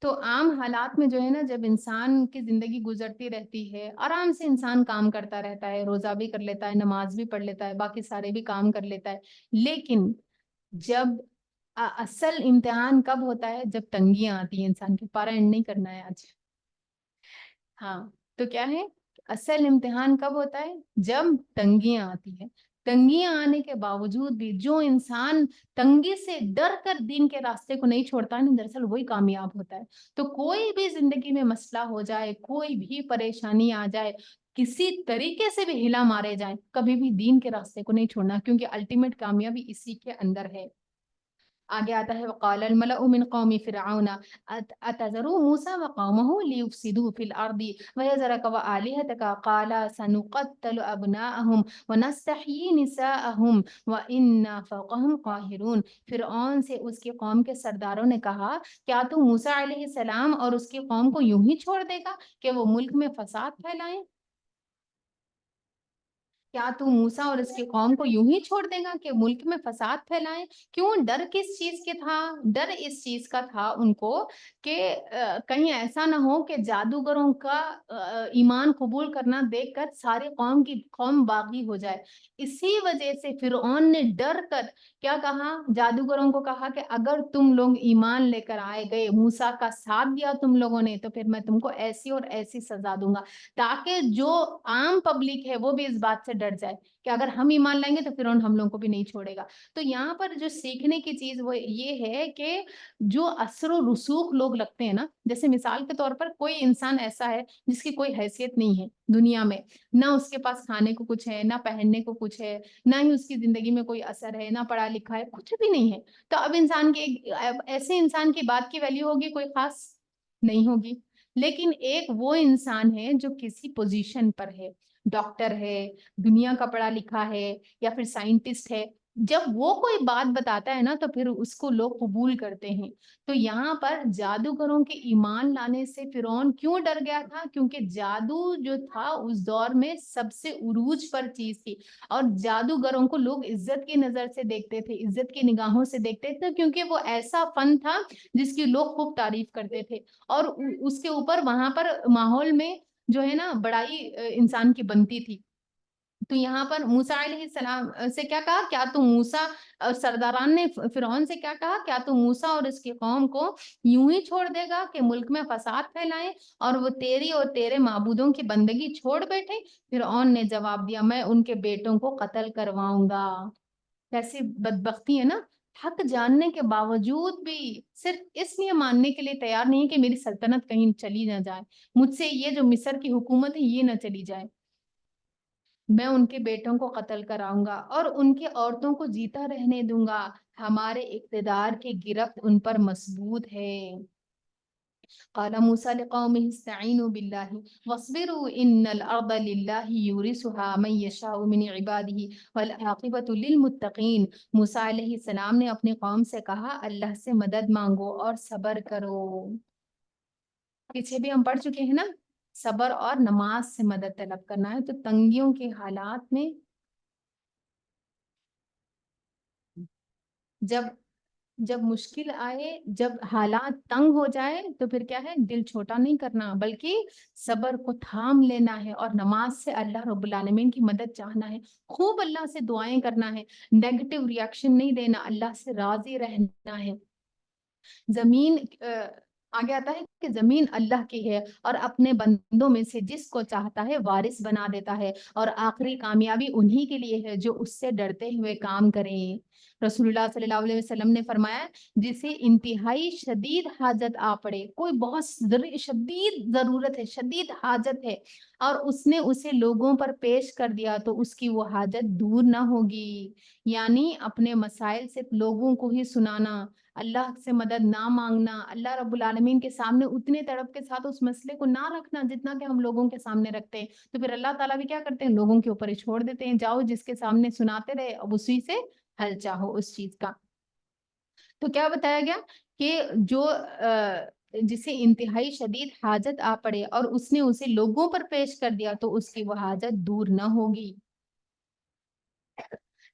Speaker 1: تو عام حالات میں جو ہے نا جب انسان کی زندگی گزرتی رہتی ہے، آرام سے انسان کام کرتا رہتا ہے، روزہ بھی کر لیتا ہے، نماز بھی پڑھ لیتا ہے، باقی سارے بھی کام کر لیتا ہے، لیکن جب اصل امتحان کب ہوتا ہے؟ جب تنگیاں آتی ہیں انسان کے، پارا اینڈ نہیں کرنا ہے آج، ہاں، تو کیا ہے؟ اصل امتحان کب ہوتا ہے؟ جب تنگیاں آتی ہیں. تنگیاں آنے کے باوجود بھی جو انسان تنگی سے ڈر کر دین کے راستے کو نہیں چھوڑتا ہے نا، دراصل وہی کامیاب ہوتا ہے. تو کوئی بھی زندگی میں مسئلہ ہو جائے، کوئی بھی پریشانی آ جائے، کسی طریقے سے بھی ہلا مارے جائیں، کبھی بھی دین کے راستے کو نہیں چھوڑنا، کیونکہ الٹیمیٹ کامیابی اسی کے اندر ہے. آگے آتا ہے وقال الملأ من قوم فرعون اتذروا موسى وقومه ليفسدوا في الارض ويذرك وآلهتك قال سنقتل ابناءهم ونستحيي نساءهم وانا فوقهم قاهرون. فرعون سے اس کی قوم کے سرداروں نے کہا کیا تو موسیٰ علیہ السلام اور اس کی قوم کو یوں ہی چھوڑ دے گا کہ وہ ملک میں فساد پھیلائیں؟ کیا تو موسیٰ اور اس کی قوم کو یوں ہی چھوڑ دے گا کہ ملک میں فساد پھیلائیں؟ کیوں؟ ڈر کس چیز کے تھا؟ ڈر اس چیز کا تھا ان کو کہ کہیں ایسا نہ ہو کہ جادوگروں کا ایمان قبول کرنا دیکھ کر ساری قوم کی قوم باغی ہو جائے. اسی وجہ سے فرعون نے ڈر کر کیا کہا؟ جادوگروں کو کہا کہ اگر تم لوگ ایمان لے کر آئے گئے، موسیٰ کا ساتھ دیا تم لوگوں نے، تو پھر میں تم کو ایسی اور ایسی سزا دوں گا، تاکہ جو عام پبلک ہے وہ بھی اس بات سے ڈر جائے کہ اگر ہم ایمان لائیں گے تو فرعون ہم لوگوں کو بھی نہیں چھوڑے گا. تو یہاں پر جو سیکھنے کی چیز وہ یہ ہے کہ جو اثر و رسوخ لوگ لگتے ہیں نا، جیسے مثال کے طور پر کوئی انسان ایسا ہے جس کی کوئی حیثیت نہیں ہے دنیا میں، نہ اس کے پاس کھانے کو کچھ ہے، نہ پہننے کو کچھ ہے، نہ ہی اس کی زندگی میں کوئی اثر ہے، نہ پڑھا لکھا ہے، کچھ بھی نہیں ہے. تو اب انسان کے ایسے انسان کی بات کی ویلیو ہوگی؟ کوئی خاص نہیں ہوگی. لیکن ایک وہ انسان ہے جو کسی پوزیشن پر ہے، ڈاکٹر ہے، دنیا کا پڑھا لکھا ہے، یا پھر سائنٹسٹ ہے، جب وہ کوئی بات بتاتا ہے نا تو پھر اس کو لوگ قبول کرتے ہیں. تو یہاں پر جادوگروں کے ایمان لانے سے فرعون کیوں ڈر گیا تھا؟ کیونکہ جادو جو تھا اس دور میں سب سے عروج پر چیز تھی، اور جادوگروں کو لوگ عزت کی نظر سے دیکھتے تھے، عزت کی نگاہوں سے دیکھتے تھے، کیونکہ وہ ایسا فن تھا جس کی لوگ خوب تعریف کرتے تھے، اور اس کے اوپر وہاں پر ماحول میں جو ہے نا بڑائی انسان کی بنتی تھی. تو یہاں پر موسیٰ علیہ السلام سے کیا کہا؟ کیا تو موسیٰ، سرداران نے فرعون سے کیا کہا؟ کیا تو موسیٰ اور اس کی قوم کو یوں ہی چھوڑ دے گا کہ ملک میں فساد پھیلائیں اور وہ تیری اور تیرے معبودوں کی بندگی چھوڑ بیٹھے؟ فرعون نے جواب دیا میں ان کے بیٹوں کو قتل کرواؤں گا. کیسی بدبختی ہے نا، حق جاننے کے باوجود بھی صرف اس لیے ماننے کے لیے تیار نہیں کہ میری سلطنت کہیں چلی نہ جائے، مجھ سے یہ جو مصر کی حکومت ہے یہ نہ چلی جائے، میں ان کے بیٹوں کو قتل کراؤں گا اور ان کی عورتوں کو جیتا رہنے دوں گا. ہمارے اقتدار کی گرفت ان پر مضبوط ہے. قال موسى لقومه استعينوا بالله واصبروا ان الارض لله يورثها من يشاء من عباده والعاقبة للمتقين. موسیٰ علیہ السلام نے اپنی قوم سے کہا اللہ سے مدد مانگو اور صبر کرو. پیچھے بھی ہم پڑھ چکے ہیں نا، صبر اور نماز سے مدد طلب کرنا ہے. تو تنگیوں کے حالات میں جب مشکل آئے، جب حالات تنگ ہو جائے تو پھر کیا ہے؟ دل چھوٹا نہیں کرنا، بلکہ صبر کو تھام لینا ہے اور نماز سے اللہ رب العالمین کی مدد چاہنا ہے، خوب اللہ سے دعائیں کرنا ہے، نیگیٹو ریاکشن نہیں دینا، اللہ سے راضی رہنا ہے. زمین آگے آتا ہے کہ زمین اللہ کی ہے اور اپنے بندوں میں سے جس کو چاہتا ہے وارث بنا دیتا ہے، اور آخری کامیابی انہی کے لیے ہے جو اس سے ڈرتے ہوئے کام کریں. رسول اللہ صلی اللہ علیہ وسلم نے فرمایا جسے انتہائی شدید حاجت آ پڑے، کوئی بہت شدید ضرورت ہے، شدید حاجت ہے، اور اس نے اسے لوگوں پر پیش کر دیا تو اس کی وہ حاجت دور نہ ہوگی. یعنی اپنے مسائل صرف لوگوں کو ہی سنانا، اللہ سے مدد نہ مانگنا، اللہ رب العالمین کے سامنے اتنے تڑپ کے ساتھ اس مسئلے کو نہ رکھنا جتنا کہ ہم لوگوں کے سامنے رکھتے ہیں. تو پھر اللہ تعالیٰ بھی کیا کرتے ہیں؟ لوگوں کے اوپر ہی چھوڑ دیتے ہیں، جاؤ جس کے سامنے سناتے رہے اب اسی سے حل چاہو اس چیز کا. تو کیا بتایا گیا کہ جو جسے انتہائی شدید حاجت آ پڑے اور اس نے اسے لوگوں پر پیش کر دیا تو اس کی وہ حاجت دور نہ ہوگی.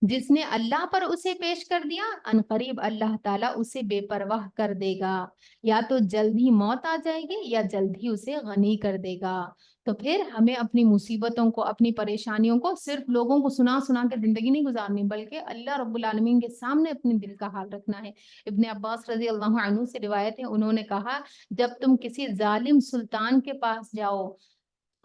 Speaker 1: جس نے اللہ پر اسے پیش کر دیا عنقریب اللہ تعالیٰ اسے بے پرواہ کر دے گا، یا تو جلد ہی موت آ جائے گی یا جلد ہی اسے غنی کر دے گا. تو پھر ہمیں اپنی مصیبتوں کو، اپنی پریشانیوں کو صرف لوگوں کو سنا سنا کے زندگی نہیں گزارنی، بلکہ اللہ رب العالمین کے سامنے اپنے دل کا حال رکھنا ہے. ابن عباس رضی اللہ عنہ سے روایت ہے، انہوں نے کہا جب تم کسی ظالم سلطان کے پاس جاؤ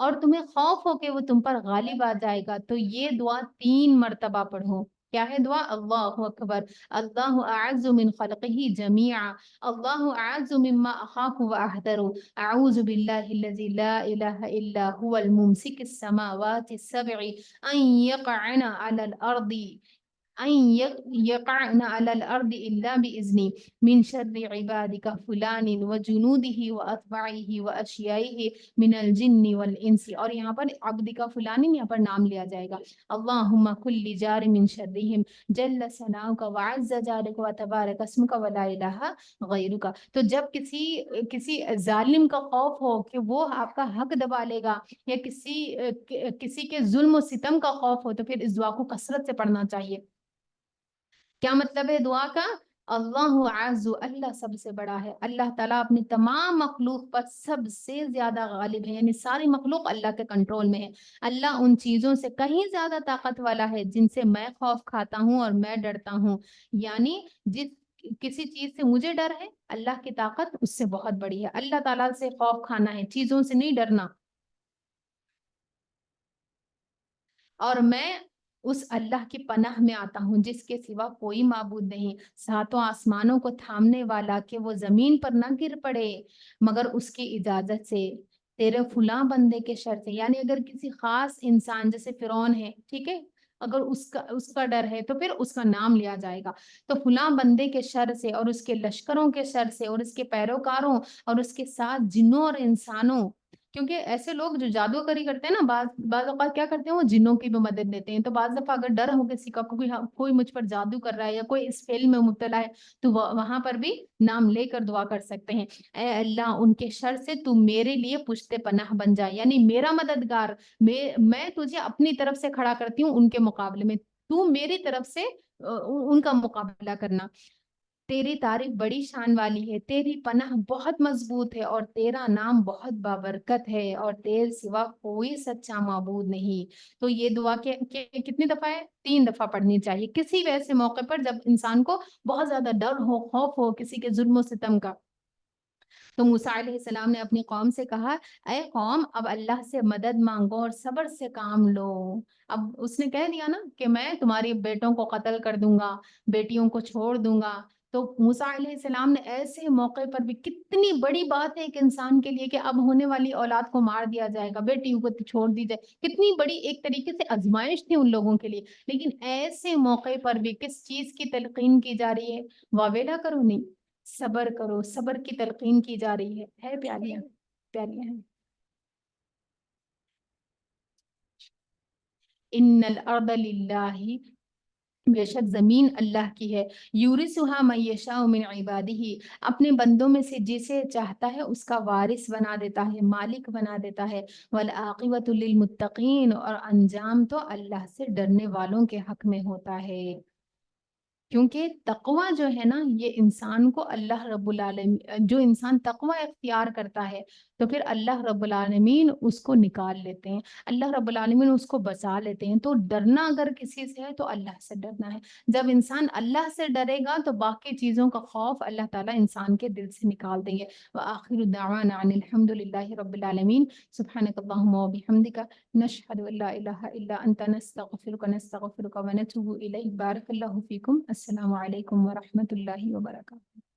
Speaker 1: اور تمہیں خوف ہو کہ وہ تم پر غالب آ جائے گا، تو یہ دعا 3 مرتبہ پڑھو۔ کیا ہے دعا؟ اللہ اکبر، اللہ اعز من خلقہ جمیعا، اللہ اعز مما اخاف واحذر، اعوذ باللہ الذی لا الہ الا هو الممسک السماوات السبع ان یقعن علی الارض أن يقعن على الأرض إلا بإذني من شر عبادك فلان وجنوده وأتباعه وأشيائه من الجن والإنس۔ اور یہاں پر عبدك فلان یہاں پر نام لیا جائے گا، اللہم کل جار من شرهم جل ثناؤک وعز جارک وتبارک اسمک ولا الہ غیرک۔ تو جب کسی ظالم کا خوف ہو کہ وہ آپ کا حق دبا لے گا، یا کسی کے ظلم و ستم کا خوف ہو، تو پھر اس دعا کو کثرت سے پڑھنا چاہیے۔ کیا مطلب ہے دعا کا؟ اللہ عز، اللہ سب سے بڑا ہے، اللہ تعالیٰ اپنی تمام مخلوق پر سب سے زیادہ غالب ہے، یعنی ساری مخلوق اللہ کے کنٹرول میں ہے۔ اللہ ان چیزوں سے کہیں زیادہ طاقت والا ہے جن سے میں خوف کھاتا ہوں اور میں ڈرتا ہوں، یعنی کسی چیز سے مجھے ڈر ہے، اللہ کی طاقت اس سے بہت بڑی ہے۔ اللہ تعالیٰ سے خوف کھانا ہے، چیزوں سے نہیں ڈرنا۔ اور میں اس اللہ کی پناہ میں آتا ہوں جس کے سوا کوئی معبود نہیں، ساتوں آسمانوں کو تھامنے والا، کہ وہ زمین پر نہ گر پڑے مگر اس کی اجازت سے، تیرے فلاں بندے کے شر سے، یعنی اگر کسی خاص انسان جیسے فرعون ہے، ٹھیک ہے، اگر اس کا ڈر ہے تو پھر اس کا نام لیا جائے گا، تو فلاں بندے کے شر سے اور اس کے لشکروں کے شر سے اور اس کے پیروکاروں اور اس کے ساتھ جنوں اور انسانوں، کیونکہ ایسے لوگ جو جادوگری کرتے ہیں نا، بعض اوقات کیا کرتے ہیں، وہ جنوں کی بھی مدد لیتے ہیں، تو بعض دفعہ اگر ڈر ہو کسی کا کوئی مجھ پر جادو کر رہا ہے یا کوئی اس فعل میں مبتلا ہے، تو وہاں پر بھی نام لے کر دعا کر سکتے ہیں، اے اللہ ان کے شر سے تو میرے لیے پشت پناہ بن جائے، یعنی میرا مددگار، میں تجھے اپنی طرف سے کھڑا کرتی ہوں ان کے مقابلے میں، تو میری طرف سے ان کا مقابلہ کرنا۔ تیری تعریف بڑی شان والی ہے، تیری پناہ بہت مضبوط ہے، اور تیرا نام بہت بابرکت ہے، اور تیرے سوا کوئی سچا معبود نہیں۔ تو یہ دعا کتنی دفعہ ہے؟ 3 دفعہ پڑھنی چاہیے کسی بھی ایسے موقع پر جب انسان کو بہت زیادہ ڈر ہو، خوف ہو کسی کے ظلم و ستم کا۔ تو موسیٰ علیہ السلام نے اپنی قوم سے کہا، اے قوم اب اللہ سے مدد مانگو اور صبر سے کام لو۔ اب اس نے کہہ دیا نا کہ میں تمہاری بیٹوں کو قتل کر دوں گا، بیٹیوں کو چھوڑ دوں گا، تو موسیٰ علیہ السلام نے ایسے موقع پر بھی، کتنی بڑی بات ہے ایک انسان کے لیے کہ اب ہونے والی اولاد کو مار دیا جائے گا، بیٹیوں کو چھوڑ دی جائے، کتنی بڑی ایک طریقے سے آزمائش تھی ان لوگوں کے لیے، لیکن ایسے موقع پر بھی کس چیز کی تلقین کی جا رہی ہے؟ واویلا کرو نہیں، صبر کرو، صبر کی تلقین کی جا رہی ہے پیاریاں پیاریاں ہیں۔ ان الارض للہ، بے شک زمین اللہ کی ہے، یورثھا من یشاء من عبادہ، اپنے بندوں میں سے جسے چاہتا ہے اس کا وارث بنا دیتا ہے، مالک بنا دیتا ہے، والعاقبۃ للمتقین، اور انجام تو اللہ سے ڈرنے والوں کے حق میں ہوتا ہے۔ کیونکہ تقوی جو ہے نا، یہ انسان کو اللہ رب العالمین، جو انسان تقوی اختیار کرتا ہے تو پھر اللہ رب العالمین اس کو نکال لیتے ہیں، اللہ رب العالمین اس کو بچا لیتے ہیں۔ تو ڈرنا اگر کسی سے ہے تو اللہ سے ڈرنا ہے، جب انسان اللہ سے ڈرے گا تو باقی چیزوں کا خوف اللہ تعالیٰ انسان کے دل سے نکال دیں گے۔ وآخر دعوانا ان الحمد للہ رب العالمین، سبحانک اللہم وبحمدک، نشہد ان لا الہ الا انت، نستغفرک ونتوب الیک۔ بارک اللہ فیکم، السلام علیکم ورحمۃ اللہ وبرکاتہ۔